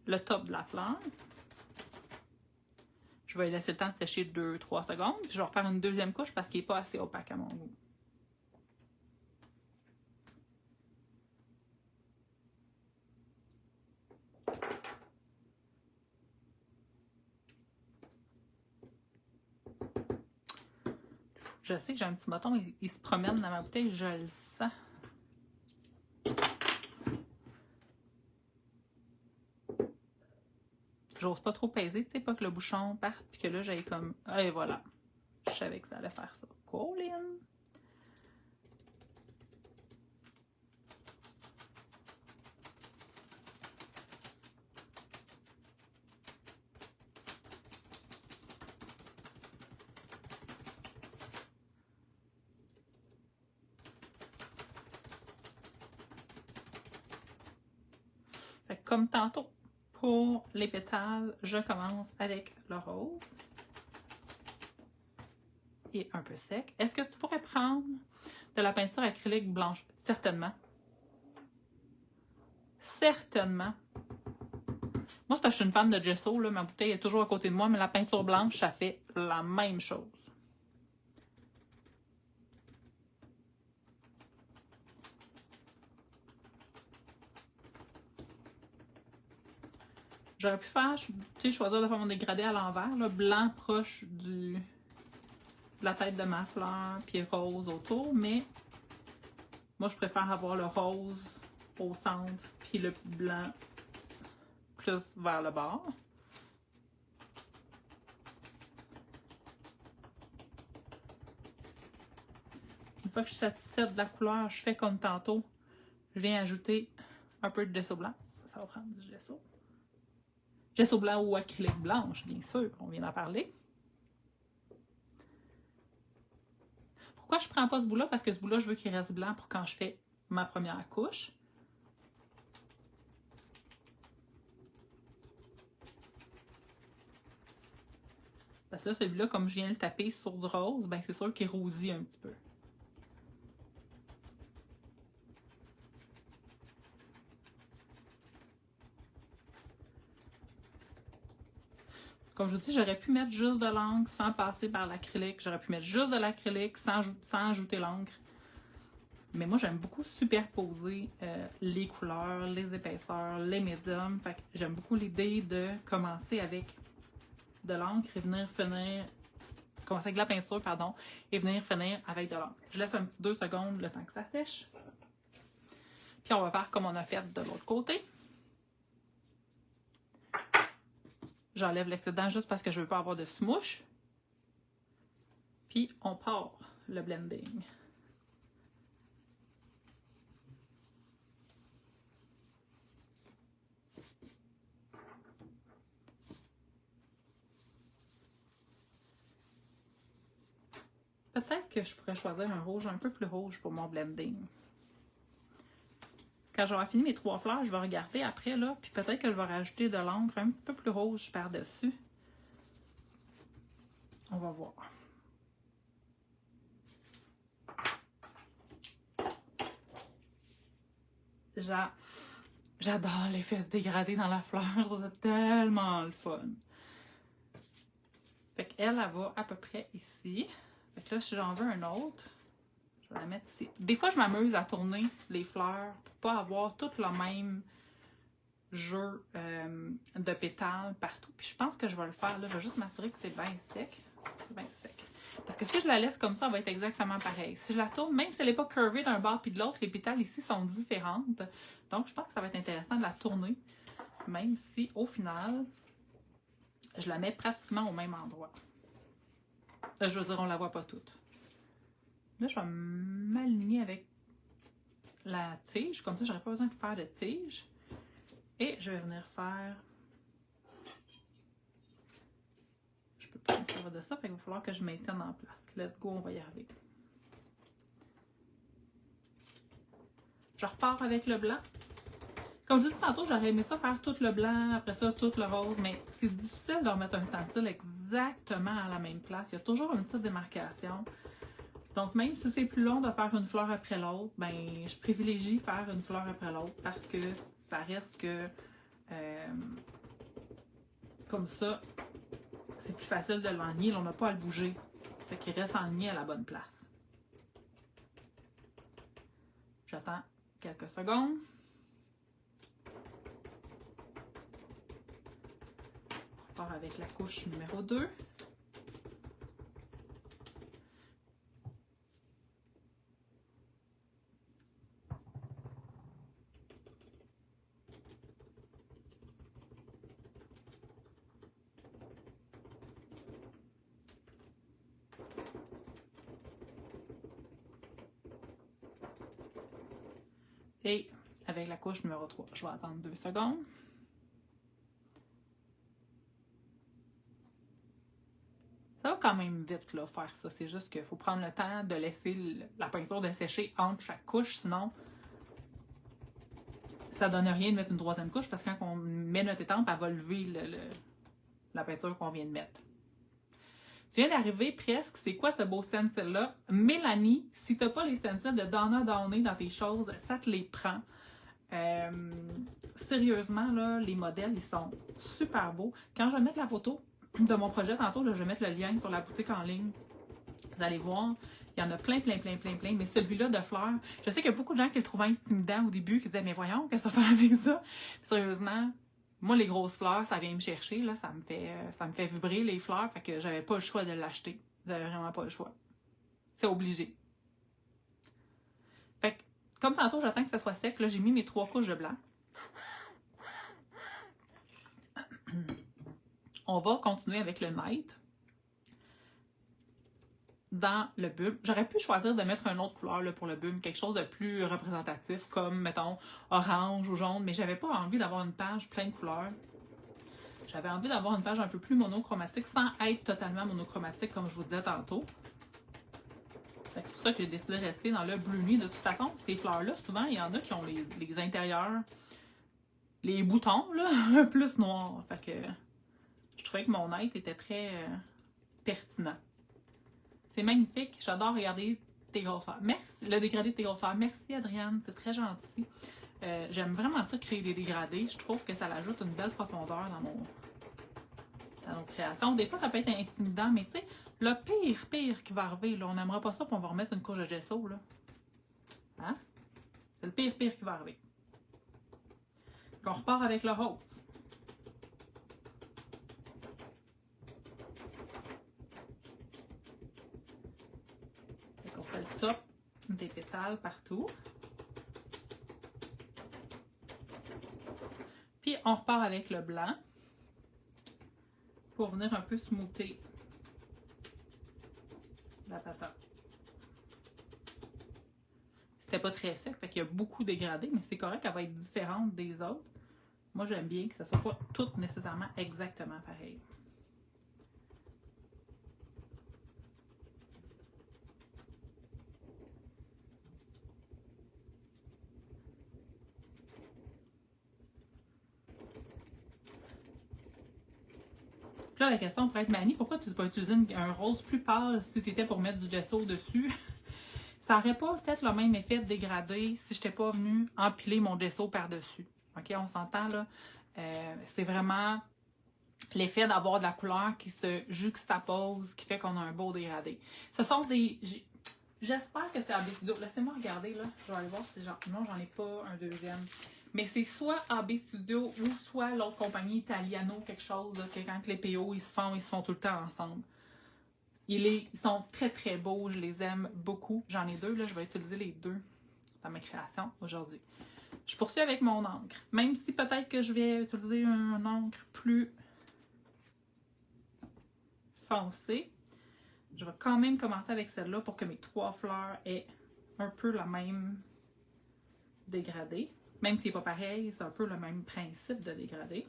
le top de la fleur. Je vais laisser le temps de sécher 2-3 secondes. Puis je vais refaire une deuxième couche parce qu'il n'est pas assez opaque à mon goût. Je sais que j'ai un petit bâton, il se promène dans ma bouteille, je le sens. J'ose pas trop peser, tu sais, pas que le bouchon parte, puis que là, j'aille comme... Et voilà. Je savais que ça allait faire ça. Colin! Fait que comme tantôt, pour les pétales, je commence avec le rose. Et un peu sec. Est-ce que tu pourrais prendre de la peinture acrylique blanche? Certainement. Certainement. Moi, c'est parce que je suis une fan de gesso, là. Ma bouteille est toujours à côté de moi, mais la peinture blanche, ça fait la même chose. J'aurais pu faire, tu sais, choisir de faire mon dégradé à l'envers, là, blanc proche de la tête de ma fleur, puis rose autour, mais moi, je préfère avoir le rose au centre, puis le blanc plus vers le bord. Une fois que je suis satisfaite de la couleur, je fais comme tantôt. Je viens ajouter un peu de gesso blanc. Ça va prendre du gesso. Gesso blanc ou acrylique blanche, bien sûr, on vient d'en parler. Pourquoi je ne prends pas ce bout-là? Parce que ce bout-là, je veux qu'il reste blanc pour quand je fais ma première couche. Parce que là, celui-là, comme je viens de le taper sur du rose, ben c'est sûr qu'il rosit un petit peu. Comme je vous dis, j'aurais pu mettre juste de l'encre sans passer par l'acrylique. J'aurais pu mettre juste de l'acrylique sans ajouter l'encre. Mais moi, j'aime beaucoup superposer les couleurs, les épaisseurs, les médiums. Fait que j'aime beaucoup l'idée de commencer avec de l'encre et venir finir... Commencer avec de la peinture, pardon, et venir finir avec de l'encre. Je laisse un petit 2 secondes le temps que ça sèche. Puis on va faire comme on a fait de l'autre côté. J'enlève l'excédent juste parce que je ne veux pas avoir de smoosh. Puis on part le blending. Peut-être que je pourrais choisir un rouge un peu plus rouge pour mon blending. Quand j'aurai fini mes 3 fleurs, je vais regarder après, là, puis peut-être que je vais rajouter de l'encre un petit peu plus rouge par-dessus. On va voir. J'adore l'effet dégradé dans la fleur, c'est tellement le fun. Fait qu'elle, elle va à peu près ici. Fait que là, si j'en veux un autre, je vais la mettre ici. Des fois, je m'amuse à tourner les fleurs pour pas avoir tout le même jeu de pétales partout. Puis je pense que je vais le faire. Là, je vais juste m'assurer que c'est bien sec. C'est bien sec. Parce que si je la laisse comme ça, elle va être exactement pareil. Si je la tourne, même si elle n'est pas curvée d'un bord puis de l'autre, les pétales ici sont différentes. Donc, je pense que ça va être intéressant de la tourner même si au final, je la mets pratiquement au même endroit. Je veux dire, on la voit pas toute. Là, je vais m'aligner avec la tige, comme ça, j'aurais pas besoin de faire de tige. Et je vais venir faire... Je peux pas me servir de ça, fait qu'il va falloir que je maintienne en place. Let's go, on va y arriver. Je repars avec le blanc. Comme je disais tantôt, j'aurais aimé ça faire tout le blanc, après ça tout le rose, mais c'est difficile de remettre un stencil exactement à la même place. Il y a toujours une petite démarcation. Donc même si c'est plus long de faire une fleur après l'autre, ben je privilégie faire une fleur après l'autre parce que ça reste que comme ça, c'est plus facile de l'enligner, on n'a pas à le bouger. Fait qu'il reste enligné à la bonne place. J'attends quelques secondes. On repart avec la couche numéro 2. Et avec la couche numéro 3, je vais attendre 2 secondes. Ça va quand même vite là, faire ça. C'est juste qu'il faut prendre le temps de laisser la peinture de sécher entre chaque couche. Sinon, ça donne rien de mettre une troisième couche parce que quand on met notre étampe, elle va lever la peinture qu'on vient de mettre. Tu viens d'arriver presque. C'est quoi ce beau stencil-là? Mélanie, si tu n'as pas les stencils de Donna Downey dans tes choses, ça te les prend. Sérieusement, là, les modèles, ils sont super beaux. Quand je vais mettre la photo de mon projet tantôt, là, je vais mettre le lien sur la boutique en ligne. Vous allez voir, il y en a plein. Mais celui-là de fleurs, je sais qu'il y a beaucoup de gens qui le trouvaient intimidant au début, qui disaient, mais voyons, qu'est-ce qu'on va faire avec ça? Puis, sérieusement, moi, les grosses fleurs, ça vient me chercher, là, ça me fait vibrer les fleurs, fait que j'avais pas le choix de l'acheter. J'avais vraiment pas le choix. C'est obligé. Fait que, comme tantôt, j'attends que ça soit sec, là, j'ai mis mes 3 couches de blanc. On va continuer avec le night. Dans le bulbe. J'aurais pu choisir de mettre une autre couleur là, pour le bulbe, quelque chose de plus représentatif, comme, mettons, orange ou jaune, mais j'avais pas envie d'avoir une page pleine de couleurs. J'avais envie d'avoir une page un peu plus monochromatique, sans être totalement monochromatique, comme je vous disais tantôt. C'est pour ça que j'ai décidé de rester dans le bleu nuit. De toute façon, ces fleurs-là, souvent, il y en a qui ont les intérieurs, les boutons, là, plus noirs. Fait que je trouvais que mon night était très pertinent. C'est magnifique. J'adore regarder tes grosses fleurs. Merci. Le dégradé de tes grosses fleurs. Merci, Adrienne. C'est très gentil. J'aime vraiment ça, créer des dégradés. Je trouve que ça ajoute une belle profondeur dans nos créations. Des fois, ça peut être intimidant, mais tu sais, le pire qui va arriver, là, on n'aimera pas ça, puis on va remettre une couche de gesso, là. Hein? C'est le pire qui va arriver. Donc, on repart avec le rose. On fait le top des pétales partout. Puis on repart avec le blanc pour venir un peu smoother la patate. C'était pas très sec, fait qu'il y a beaucoup dégradé, mais c'est correct, elle va être différente des autres. Moi, j'aime bien que ça soit pas tout nécessairement exactement pareil. Là, la question pourrait être, Mani, pourquoi tu n'as pas utilisé un rose plus pâle si tu étais pour mettre du gesso dessus? Ça n'aurait pas fait le même effet de dégradé si je n'étais pas venue empiler mon gesso par-dessus. OK, on s'entend là? C'est vraiment l'effet d'avoir de la couleur qui se juxtapose, qui fait qu'on a un beau dégradé. Ce sont des... J'espère que c'est AB Studio. Laissez-moi regarder, là. Je vais aller voir si non, j'en ai pas un deuxième. Mais c'est soit AB Studio ou soit l'autre compagnie Italiano, quelque chose, là, que quand les PO, ils se font tout le temps ensemble. Ils sont très beaux, je les aime beaucoup. J'en ai 2, là, je vais utiliser les 2 dans mes créations aujourd'hui. Je poursuis avec mon encre. Même si peut-être que je vais utiliser un encre plus foncé, je vais quand même commencer avec celle-là pour que mes 3 fleurs aient un peu la même dégradé. Même si c'est pas pareil, c'est un peu le même principe de dégradé.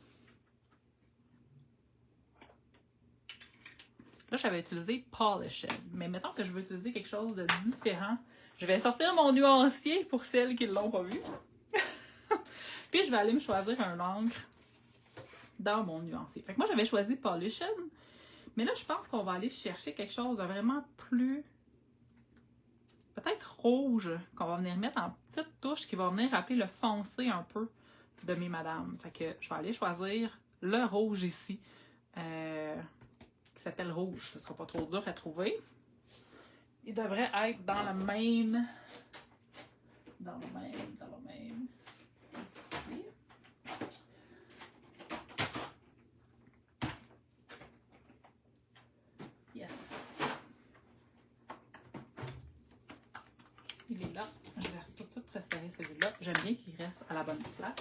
Là, j'avais utilisé Polished, mais mettons que je veux utiliser quelque chose de différent. Je vais sortir mon nuancier pour celles qui ne l'ont pas vu. Puis, je vais aller me choisir un encre dans mon nuancier. Fait que moi, j'avais choisi Polished, mais là, je pense qu'on va aller chercher quelque chose de vraiment plus... peut-être rouge, qu'on va venir mettre en petite touche qui va venir rappeler le foncé un peu de mes madames. Fait que je vais aller choisir le rouge ici, qui s'appelle rouge. Ce ne sera pas trop dur à trouver. Il devrait être dans le même... dans le même... Yes. Il est là. Je vais tout de suite préférer celui-là. J'aime bien qu'il reste à la bonne place.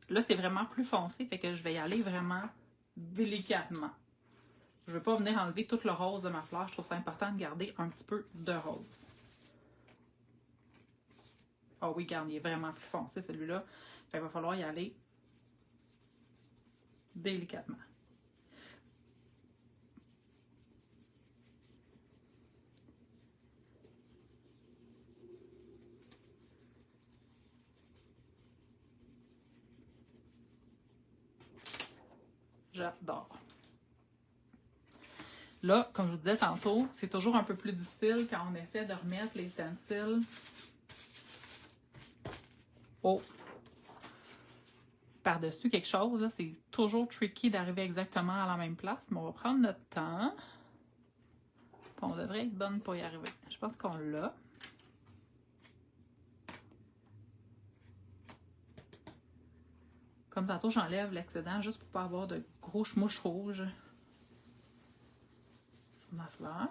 Là, c'est vraiment plus foncé, fait que je vais y aller vraiment délicatement. Je ne veux pas venir enlever tout le rose de ma fleur. Je trouve ça important de garder un petit peu de rose. Ah oui, regarde, il est vraiment plus foncé celui-là. Il va falloir y aller délicatement. J'adore. Là, comme je vous disais tantôt, c'est toujours un peu plus difficile quand on essaie de remettre les stencils par-dessus quelque chose. C'est toujours tricky d'arriver exactement à la même place, mais on va prendre notre temps. Puis on devrait être bonne pour y arriver. Je pense qu'on l'a. Comme tantôt, j'enlève l'excédent juste pour ne pas avoir de gros mouches rouges sur ma fleur.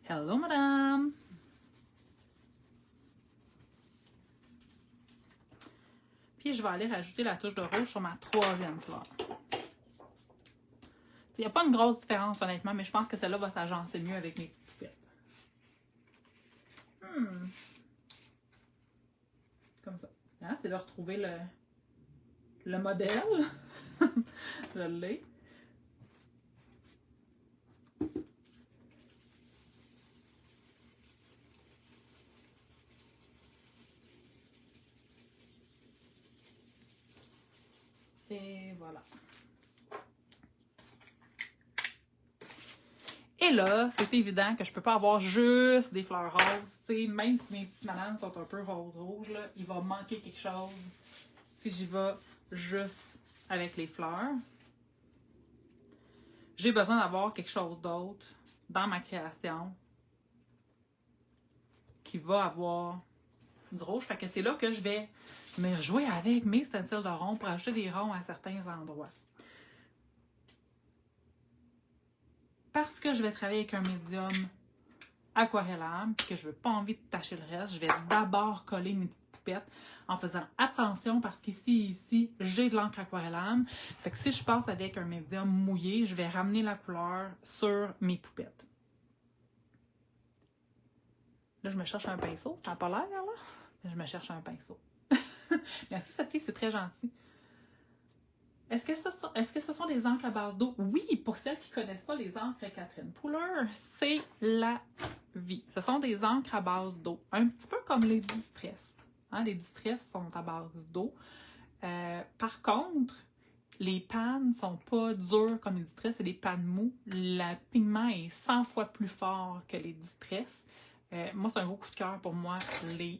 Hello, madame! Puis, je vais aller rajouter la touche de rouge sur ma 3e fleur. Il n'y a pas une grosse différence, honnêtement, mais je pense que celle-là va s'agencer mieux avec mes petites poupettes. Comme ça. Hein? C'est de retrouver le modèle. Je l'ai. Et voilà. Et là, c'est évident que je peux pas avoir juste des fleurs roses. T'sais, même si mes petites bananes sont un peu rose-rouge, il va manquer quelque chose si j'y vais juste avec les fleurs. J'ai besoin d'avoir quelque chose d'autre dans ma création qui va avoir du rouge. Fait que c'est là que je vais me rejouer avec mes stencils de ronds pour ajouter des ronds à certains endroits. Parce que je vais travailler avec un médium aquarellable et que je n'ai pas envie de tacher le reste, je vais d'abord coller mes petites poupettes en faisant attention parce qu'ici, j'ai de l'encre aquarellable. Fait que si je passe avec un médium mouillé, je vais ramener la couleur sur mes poupettes. Là, je me cherche un pinceau. Ça n'a pas l'air, là? Je me cherche un pinceau. Merci, Sophie, c'est très gentil. Est-ce que ce sont des encres à base d'eau? Oui, pour celles qui ne connaissent pas les encres Catherine Pooler, c'est la vie. Ce sont des encres à base d'eau, un petit peu comme les Distress. Hein, les Distress sont à base d'eau. Par contre, les pannes ne sont pas dures comme les Distress, c'est des pannes mous. Le pigment est 100 fois plus fort que les Distress. Moi, c'est un gros coup de cœur pour moi, les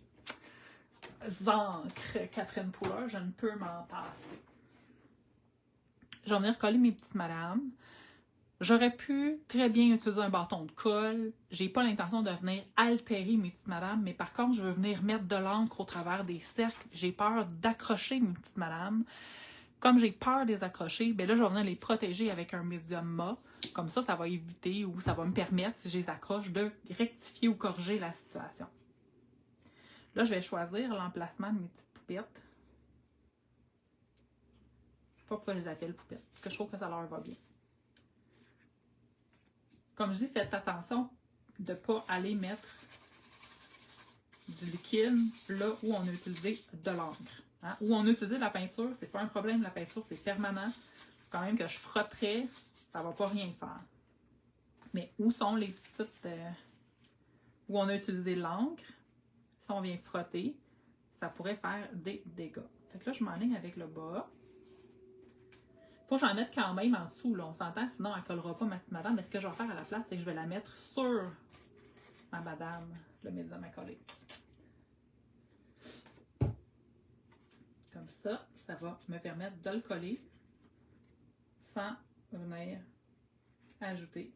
encres Catherine Pooler. Je ne peux m'en passer. Je vais venir coller mes petites madames. J'aurais pu très bien utiliser un bâton de colle. J'ai pas l'intention de venir altérer mes petites madames, mais par contre, je veux venir mettre de l'encre au travers des cercles. J'ai peur d'accrocher mes petites madames. Comme j'ai peur de les accrocher, ben là, je vais venir les protéger avec un médium mat. Comme ça va éviter ou ça va me permettre, si je les accroche, de rectifier ou corriger la situation. Là, je vais choisir l'emplacement de mes petites poupettes. Je sais pas pourquoi je les appelle poupettes, parce que je trouve que ça leur va bien. Comme je dis, faites attention de ne pas aller mettre du liquide là où on a utilisé de l'encre. Hein? Où on a utilisé de la peinture, c'est pas un problème, la peinture c'est permanent. Quand même que je frotterais, ça va pas rien faire. Mais où sont les petites... où on a utilisé l'encre, si on vient frotter, ça pourrait faire des dégâts. Fait que là, je m'enligne avec le bas. Faut que j'en mette quand même en dessous, là. On s'entend, sinon elle ne collera pas ma petite madame. Mais ce que je vais faire à la place, c'est que je vais la mettre sur ma madame, le médium à coller. Comme ça va me permettre de le coller sans venir ajouter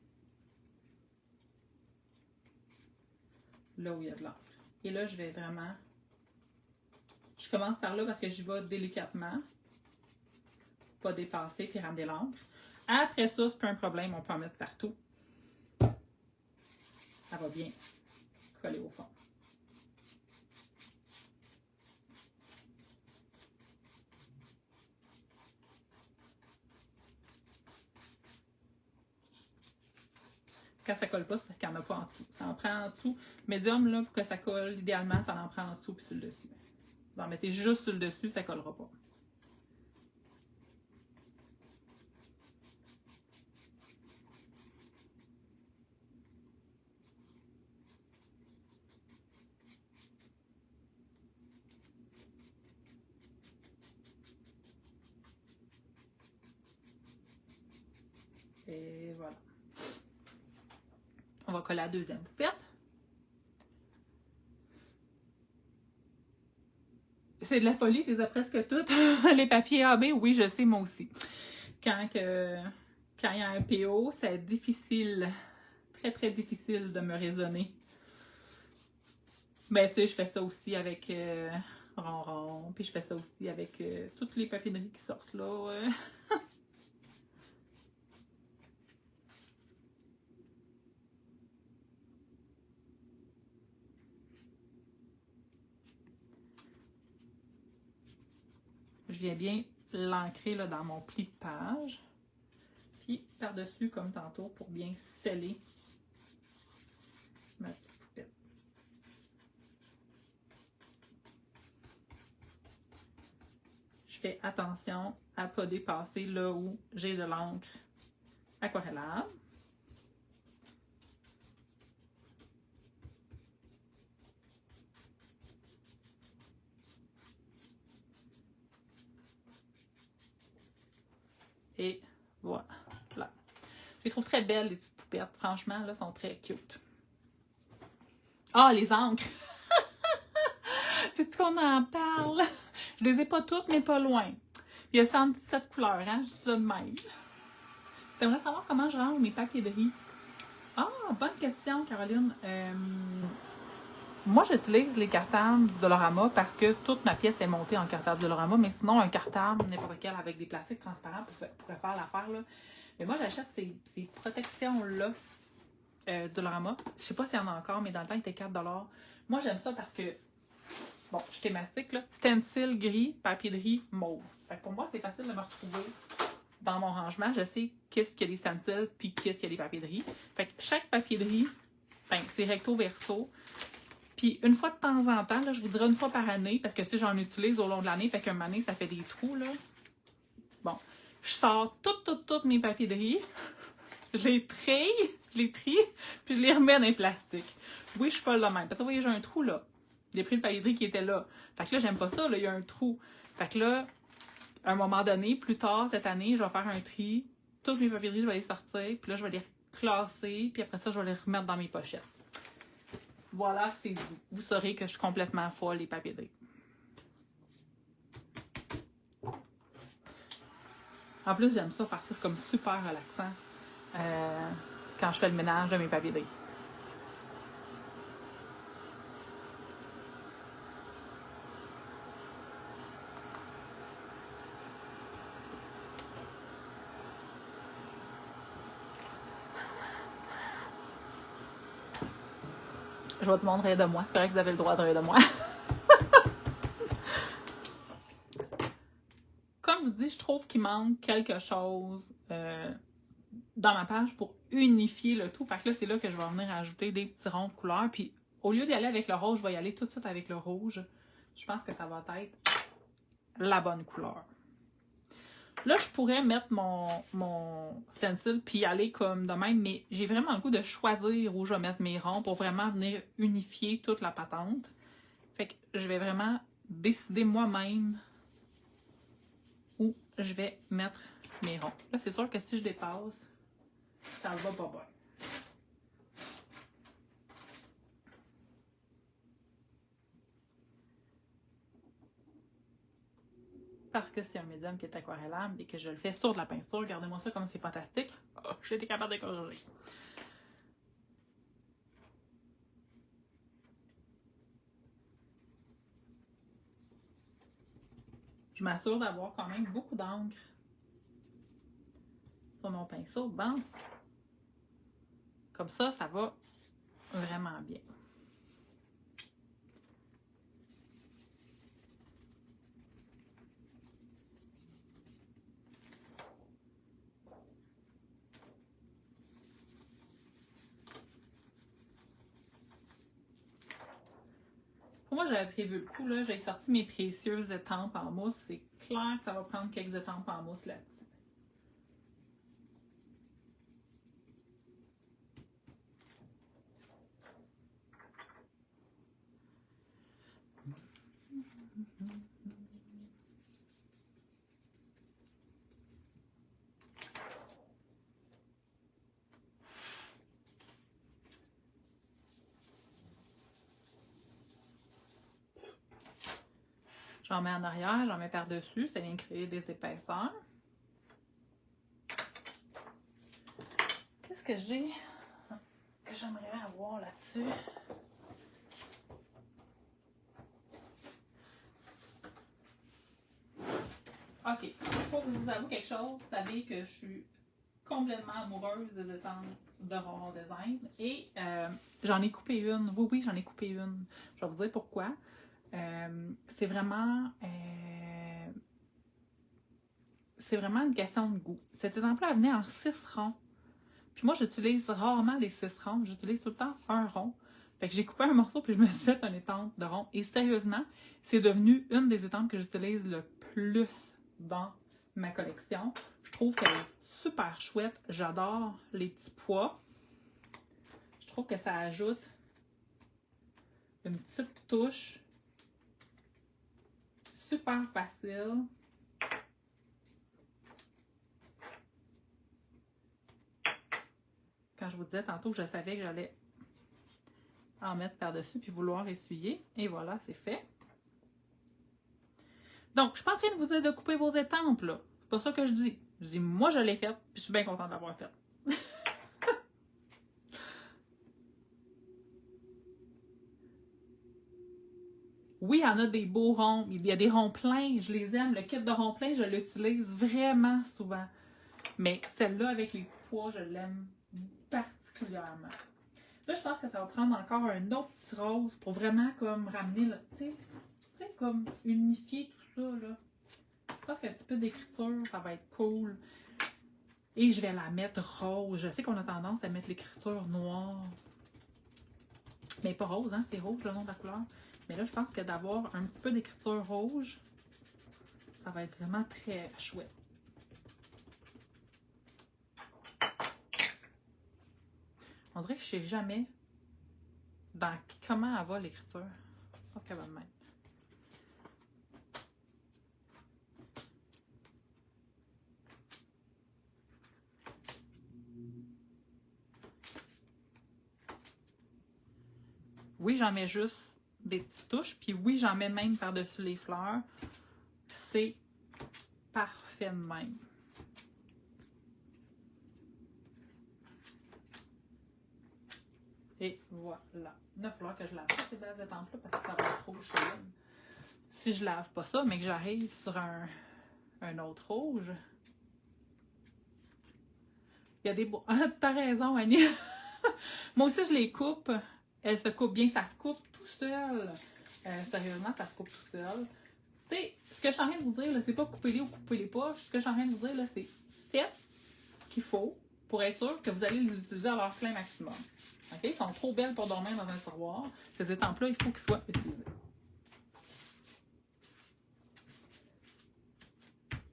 là où il y a de l'encre. Et là, je vais vraiment... Je commence par là parce que j'y vais délicatement. Pas dépasser puis ramener l'encre. Après ça, c'est pas un problème, on peut en mettre partout. Ça va bien coller au fond. Quand ça colle pas, c'est parce qu'il n'y en a pas en dessous. Ça en prend en dessous. Médium, là, pour que ça colle, idéalement, ça en prend en dessous puis sur le dessus. Vous en mettez juste sur le dessus, ça ne collera pas. Et voilà. On va coller la deuxième poupette. C'est de la folie, tu les as presque toutes. Les papiers AB, oui, je sais, moi aussi. Quand il y a un PO, c'est difficile, très, très difficile de me raisonner. Ben, tu sais, je fais ça aussi avec Ronron, puis je fais ça aussi avec toutes les papeteries qui sortent, là. Je viens bien l'ancrer dans mon pli de page. Puis par-dessus, comme tantôt, pour bien sceller ma petite poupette. Je fais attention à ne pas dépasser là où j'ai de l'encre aquarellable. Et voilà. Je les trouve très belles, les petites poupettes. Franchement, là, sont très cute. Ah, les encres! Veux-tu qu'on en parle? Je les ai pas toutes, mais pas loin. Il y a 117 couleurs, hein? Je dis ça de même. T'aimerais savoir comment je range mes papiers de riz? Ah, bonne question, Caroline. Moi, j'utilise les cartables Dollarama parce que toute ma pièce est montée en cartable Dollarama, mais sinon, un cartable, n'importe quel, avec des plastiques transparents pourrait faire l'affaire, là. Mais moi, j'achète ces protections-là Dollarama. Je sais pas s'il y en a encore, mais dans le temps, il était 4 $. Moi, j'aime ça parce que, bon, je suis thématique, là. Stencil gris, papier de riz mauve. Fait que pour moi, c'est facile de me retrouver dans mon rangement. Je sais qu'est-ce qu'il y a des stencils, puis qu'est-ce qu'il y a des papiers de riz. Fait que chaque papier de riz, c'est recto verso. Puis une fois de temps en temps, là, je vous dirais une fois par année, parce que si j'en utilise au long de l'année, fait qu'un année, ça fait des trous, là. Bon, je sors toutes mes papiers de riz, je les trie, puis je les remets dans les plastiques. Oui, je suis pas le même. Parce que vous voyez, j'ai un trou là. J'ai pris le papier de riz qui était là. Fait que là, j'aime pas ça, là, il y a un trou. Fait que là, à un moment donné, plus tard cette année, je vais faire un tri. Tous mes papiers de riz, je vais les sortir, puis là, je vais les classer, puis après ça, je vais les remettre dans mes pochettes. Voilà, c'est vous. Vous saurez que je suis complètement folle, les papiers de riz. En plus, j'aime ça, faire ça, c'est comme super relaxant. quand je fais le ménage de mes papiers de riz. Je vais te montrer de moi. C'est correct que vous avez le droit de rire de moi. Comme je vous dis, je trouve qu'il manque quelque chose dans ma page pour unifier le tout. Fait que là, c'est là que je vais venir ajouter des petits ronds de couleurs. Puis au lieu d'y aller avec le rose, je vais y aller tout de suite avec le rouge. Je pense que ça va être la bonne couleur. Là, je pourrais mettre mon stencil puis y aller comme de même, mais j'ai vraiment le goût de choisir où je vais mettre mes ronds pour vraiment venir unifier toute la patente. Fait que je vais vraiment décider moi-même où je vais mettre mes ronds. Là, c'est sûr que si je dépasse, ça va pas bien. Parce que c'est un médium qui est aquarellable et que je le fais sur de la peinture. Regardez-moi ça comme c'est fantastique. Oh, j'ai été capable de corriger. Je m'assure d'avoir quand même beaucoup d'encre sur mon pinceau. Bon. Comme ça, ça va vraiment bien. Pour moi, j'avais prévu le coup, là. J'ai sorti mes précieuses étampes en mousse. C'est clair que ça va prendre quelques étampes en mousse là-dessus. J'en mets en arrière, j'en mets par-dessus. Ça vient créer des épaisseurs. Qu'est-ce que j'ai que j'aimerais avoir là-dessus? OK. Il faut que je vous avoue quelque chose. Vous savez que je suis complètement amoureuse des étampes de Ronron Design. Et j'en ai coupé une. Oui, j'en ai coupé une. Je vais vous dire pourquoi. C'est vraiment une question de goût. Cette étampe-là, elle venait en 6 ronds. Puis moi, j'utilise rarement les 6 ronds. J'utilise tout le temps un rond. Fait que j'ai coupé un morceau puis je me suis fait une étampe de rond. Et sérieusement, c'est devenu une des étampes que j'utilise le plus dans ma collection. Je trouve qu'elle est super chouette. J'adore les petits pois. Je trouve que ça ajoute une petite touche super facile. Quand je vous disais tantôt que je savais que j'allais en mettre par-dessus puis vouloir essuyer. Et voilà, c'est fait. Donc, je suis pas en train de vous dire de couper vos étampes, là. C'est pas ça que je dis. Je dis, moi, je l'ai faite, puis je suis bien contente de l'avoir faite. Oui, il y en a des beaux ronds. Il y a des ronds pleins, je les aime. Le kit de ronds pleins, je l'utilise vraiment souvent. Mais celle-là, avec les pois, je l'aime particulièrement. Là, je pense que ça va prendre encore un autre petit rose pour vraiment comme ramener, tu sais, comme unifier tout ça, là. Je pense qu'un petit peu d'écriture, ça va être cool. Et je vais la mettre rose. Je sais qu'on a tendance à mettre l'écriture noire. Mais pas rose, hein? C'est rouge le nom de la couleur. Mais là, je pense que d'avoir un petit peu d'écriture rouge, ça va être vraiment très chouette. On dirait que je sais jamais comment elle va l'écriture. Je pense qu'elle va de même. Oui, j'en mets juste des petites touches. Puis oui, j'en mets même par-dessus les fleurs. C'est parfait de même. Et voilà. Là, il va falloir que je lave pas ces bases de temple-là parce que ça va être trop chaud. Si je lave pas ça, mais que j'arrive sur un autre rouge, il y a des beaux. Ah, t'as raison, Annie. Moi aussi, je les coupe. Elles se coupent bien, ça se coupe tout seul. Sérieusement, ça se coupe tout seul. Tu sais, ce que je suis en train de vous dire, là, c'est pas couper-les ou couper-les pas. Ce que je suis en train de vous dire, là, c'est faites ce qu'il faut pour être sûr que vous allez les utiliser à leur plein maximum. OK? Ils sont trop belles pour dormir dans un tiroir. Ces étampes-là, il faut qu'ils soient utilisés.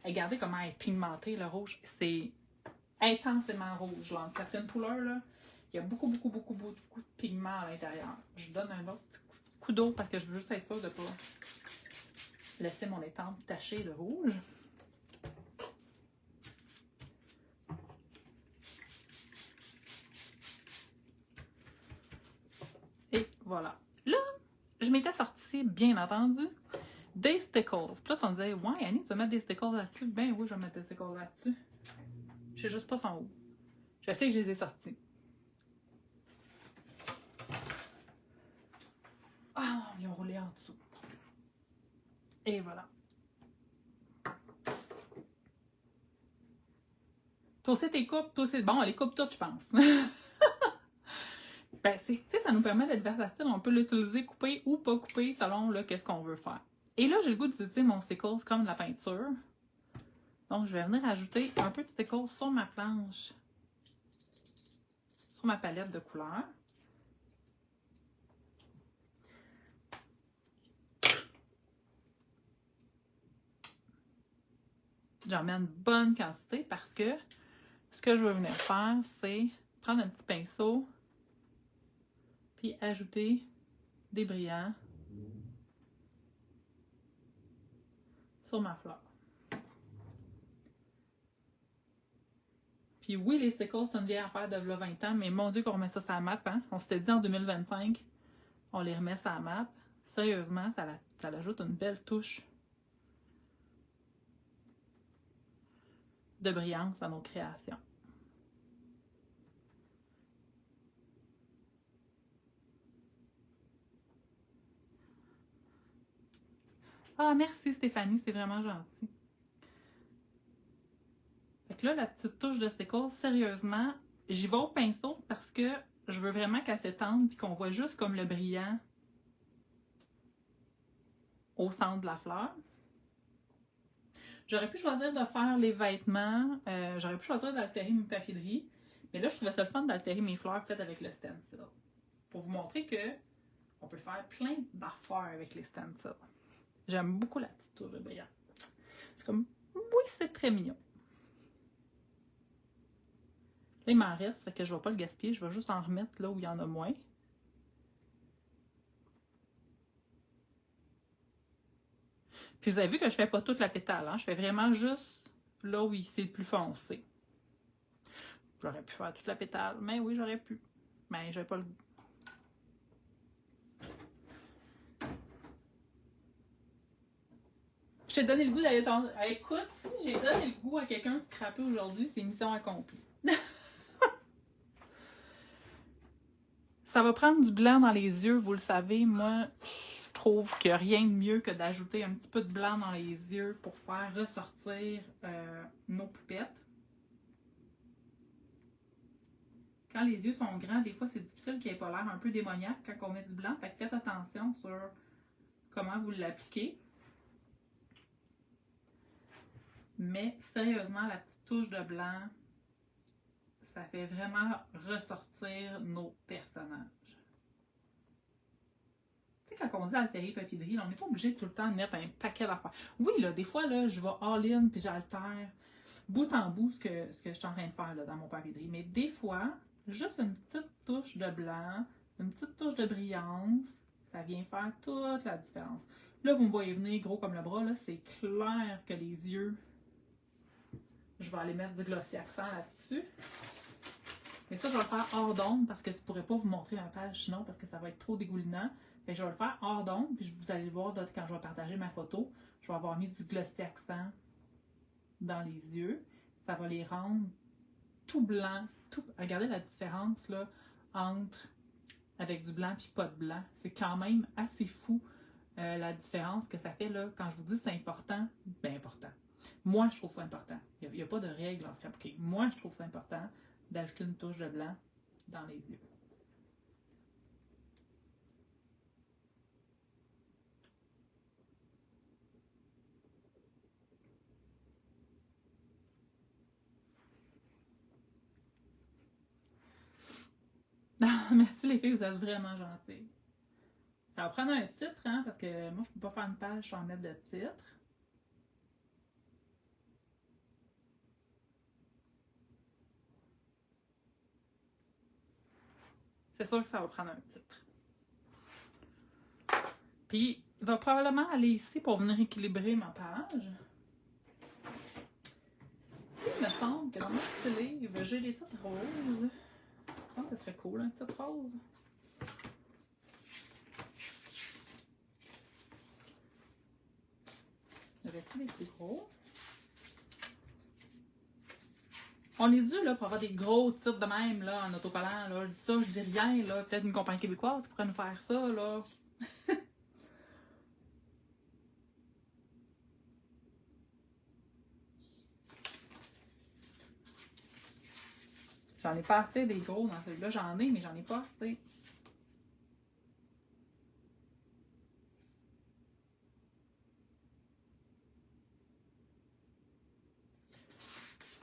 Regardez comment elle est pigmentée, le rouge. C'est intensément rouge. Là. Certaines couleurs, là, il y a beaucoup de pigments à l'intérieur. Je donne un autre coup d'eau parce que je veux juste être sûre de ne pas laisser mon étampe tachée de rouge. Et voilà. Là, je m'étais sortie, bien entendu, des stickles. Puis là, on me disait, ouais, Annie, tu vas mettre des stickles là-dessus? Ben oui, je vais mettre des stickles là-dessus. Je sais juste pas son où. Je sais que je les ai sortis. Ah, ils ont roulé en dessous. Et voilà. Toi aussi, tes coupes, toi aussi. Bon, on les coupe toutes, je pense. Ben, tu sais, ça nous permet d'être versatile. On peut l'utiliser coupé ou pas coupé selon qu'est-ce qu'on veut faire. Et là, j'ai le goût d'utiliser mon stickles comme de la peinture. Donc, je vais venir ajouter un peu de stickles sur ma planche, sur ma palette de couleurs. J'en mets une bonne quantité parce que ce que je veux venir faire, c'est prendre un petit pinceau puis ajouter des brillants sur ma fleur. Puis oui, les stickles, c'est une vieille affaire de 20 ans, mais mon Dieu qu'on remet ça sur la map, hein? On s'était dit en 2025, on les remet sur la map. Sérieusement, ça ajoute une belle touche de brillance à nos créations. Ah, merci Stéphanie, c'est vraiment gentil. Fait que là, la petite touche de stickles, sérieusement, j'y vais au pinceau parce que je veux vraiment qu'elle s'étende puis qu'on voit juste comme le brillant au centre de la fleur. J'aurais pu choisir de faire les vêtements, j'aurais pu choisir d'altérer mes papeteries, mais là, je trouvais ça le fun d'altérer mes fleurs faites avec le stencil. Pour vous montrer que on peut faire plein d'affaires avec les stencils. J'aime beaucoup la petite touche de brillant. C'est comme, oui, c'est très mignon. Là, il m'en reste, fait que je ne vais pas le gaspiller, je vais juste en remettre là où il y en a moins. Puis vous avez vu que je fais pas toute la pétale, hein? Je fais vraiment juste là où c'est le plus foncé. J'aurais pu faire toute la pétale, mais oui, j'aurais pu. Mais j'avais pas le goût. Je t'ai donné le goût d'aller tendre. Écoute, si j'ai donné le goût à quelqu'un de scraper aujourd'hui, c'est mission accomplie. Ça va prendre du blanc dans les yeux, vous le savez. Moi, je trouve qu'il n'y a rien de mieux que d'ajouter un petit peu de blanc dans les yeux pour faire ressortir nos poupettes. Quand les yeux sont grands, des fois, c'est difficile qu'il n'y ait pas l'air un peu démoniaque quand on met du blanc. Fait que faites attention sur comment vous l'appliquez. Mais sérieusement, la petite touche de blanc, ça fait vraiment ressortir nos personnages. Tu sais, quand on dit altérer papeterie, on n'est pas obligé tout le temps de mettre un paquet d'affaires. Oui, là, des fois, là, je vais all-in puis j'altère bout en bout ce que je suis en train de faire là, dans mon papeterie. Mais des fois, juste une petite touche de blanc, une petite touche de brillance, ça vient faire toute la différence. Là, vous me voyez venir gros comme le bras, là, c'est clair que les yeux, je vais aller mettre du glossy accent là-dessus. Mais ça, je vais le faire hors d'onde parce que je ne pourrais pas vous montrer ma page sinon parce que ça va être trop dégoulinant. Fait que je vais le faire hors d'onde, puis vous allez le voir quand je vais partager ma photo. Je vais avoir mis du glossy accent dans les yeux. Ça va les rendre tout blancs. Regardez la différence là, entre avec du blanc puis pas de blanc. C'est quand même assez fou la différence que ça fait là. Quand je vous dis c'est important, bien important. Moi, je trouve ça important. Il n'y a pas de règle en scrapbooking. Moi, je trouve ça important d'ajouter une touche de blanc dans les yeux. Merci les filles, vous êtes vraiment gentilles. Ça va prendre un titre, hein, parce que moi, je peux pas faire une page sans mettre de titre. C'est sûr que ça va prendre un titre. Puis, il va probablement aller ici pour venir équilibrer ma page. Il me semble que dans mon petit livre, j'ai des titres roses. Je pense que ce serait cool, un titre rose. J'avais-tu des plus gros? On est dû là, pour avoir des gros titres de même là, en autocollant. Là. Je dis ça, je dis rien. Là. Peut-être une compagnie québécoise pourrait nous faire ça. Là. J'en ai pas assez des gros dans celui-là. J'en ai, mais j'en ai pas assez.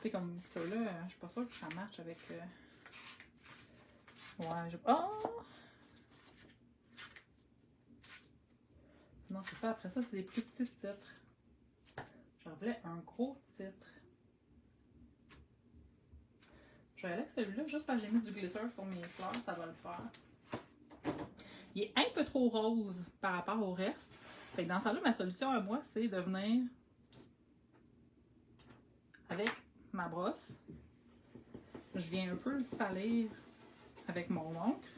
Tu sais, comme ça là, je suis pas sûre que ça marche avec. Ouais, je. Oh! Non, c'est ça. Après ça, c'est des plus petits titres. J'en voulais un gros titre. Je vais aller avec celui-là, juste parce que j'ai mis du glitter sur mes fleurs, ça va le faire. Il est un peu trop rose par rapport au reste. Fait que dans ça là, ma solution à moi, c'est de venir avec ma brosse. Je viens un peu le salir avec mon encre.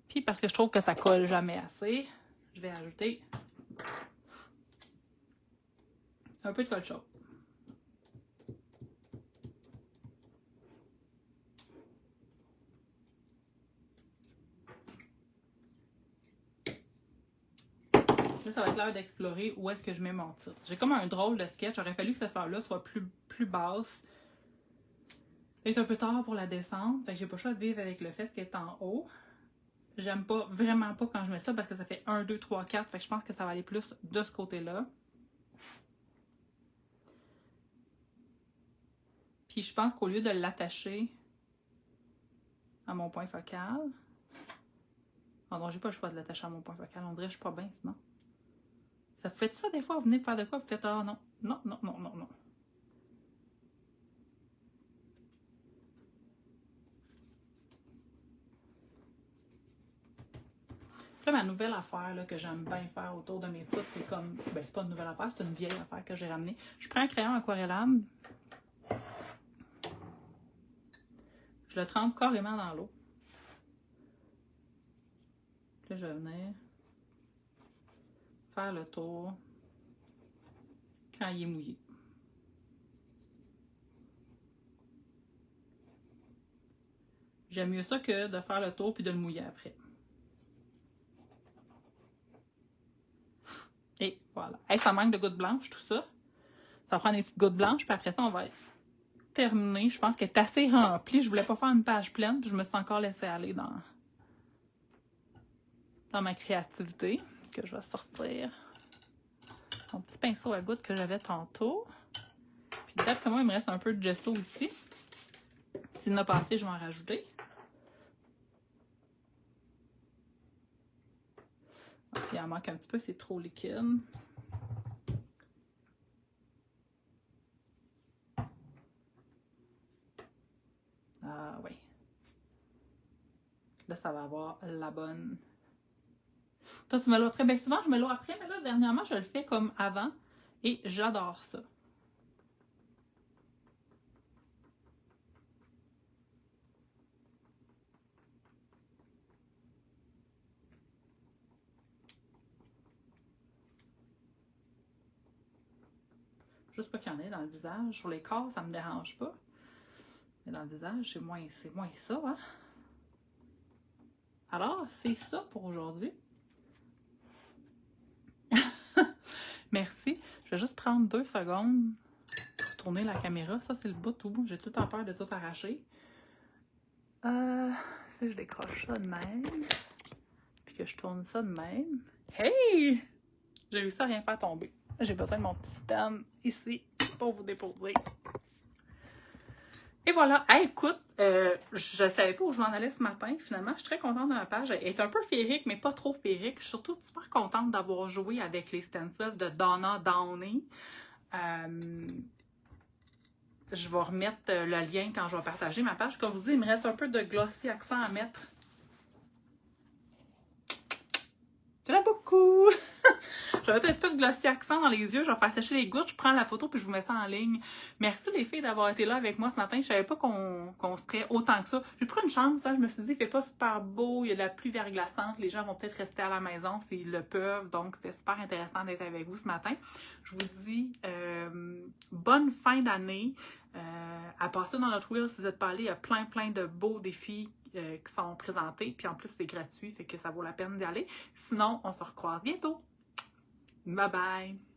Puis parce que je trouve que ça colle jamais assez, je vais ajouter un peu de colle chaude. Là, ça va être l'heure d'explorer où est-ce que je mets mon titre. J'ai comme un drôle de sketch. J'aurais fallu que cette fleur-là soit plus basse. Elle est un peu tard pour la descente. Fait que j'ai pas le choix de vivre avec le fait qu'elle est en haut. J'aime pas, vraiment pas quand je mets ça parce que ça fait 1, 2, 3, 4. Fait que je pense que ça va aller plus de ce côté-là. Puis je pense qu'au lieu de l'attacher à mon point focal. Oh non, j'ai pas le choix de l'attacher à mon point focal. On dirait que je suis pas bien sinon. Ça vous fait ça des fois, vous venez de faire de quoi, vous faites ah non, non, non, non, non, non. Là, ma nouvelle affaire là, que j'aime bien faire autour de mes titres, c'est comme. Ben, c'est pas une nouvelle affaire, c'est une vieille affaire que j'ai ramenée. Je prends un crayon aquarellable. Je le trempe carrément dans l'eau. Là, je vais venir faire le tour quand il est mouillé. J'aime mieux ça que de faire le tour puis de le mouiller après. Et voilà. Hey, ça manque de gouttes blanches, tout ça. Ça va prendre des petites gouttes blanches, puis après ça, on va terminer. Je pense qu'elle est assez remplie. Je voulais pas faire une page pleine, puis je me suis encore laissée aller dans ma créativité. Que je vais sortir mon petit pinceau à gouttes que j'avais tantôt. Puis d'après moi, il me reste un peu de gesso ici. S'il en a passé, je vais en rajouter. Puis il en manque un petit peu, c'est trop liquide. Ah oui. Là, ça va avoir la bonne. Toi, tu mets l'eau après. Bien souvent, je mets l'eau après, mais là, dernièrement, je le fais comme avant. Et j'adore ça. Juste pas qu'il y en ait dans le visage. Sur les corps, ça me dérange pas. Mais dans le visage, c'est moins ça, hein? Alors, c'est ça pour aujourd'hui. Merci. Je vais juste prendre 2 secondes pour tourner la caméra. Ça, c'est le bout tout bout. J'ai tout en peur de tout arracher. Si je décroche ça de même, puis que je tourne ça de même. Hey! J'ai réussi à rien faire tomber. J'ai besoin de mon petit stand ici pour vous déposer. Et voilà. Hey, écoute, je savais pas où je m'en allais ce matin. Finalement, je suis très contente de ma page. Elle est un peu féerique, mais pas trop féerique. Je suis surtout super contente d'avoir joué avec les stencils de Donna Downey. Je vais remettre le lien quand je vais partager ma page. Comme je vous dis, il me reste un peu de glossy accent à mettre. J'aime beaucoup! Je vais mettre un petit peu de glossy accent dans les yeux. Je vais faire sécher les gouttes. Je prends la photo puis je vous mets ça en ligne. Merci les filles d'avoir été là avec moi ce matin. Je savais pas qu'on serait autant que ça. J'ai pris une chance. Hein. Je me suis dit, il fait pas super beau. Il y a de la pluie verglaçante. Les gens vont peut-être rester à la maison s'ils le peuvent. Donc, c'était super intéressant d'être avec vous ce matin. Je vous dis bonne fin d'année. À passer dans notre wheel, si vous n'êtes pas allé, il y a plein de beaux défis qui sont présentés. Puis en plus, c'est gratuit, fait que ça vaut la peine d'y aller. Sinon, on se recroise bientôt. Bye bye!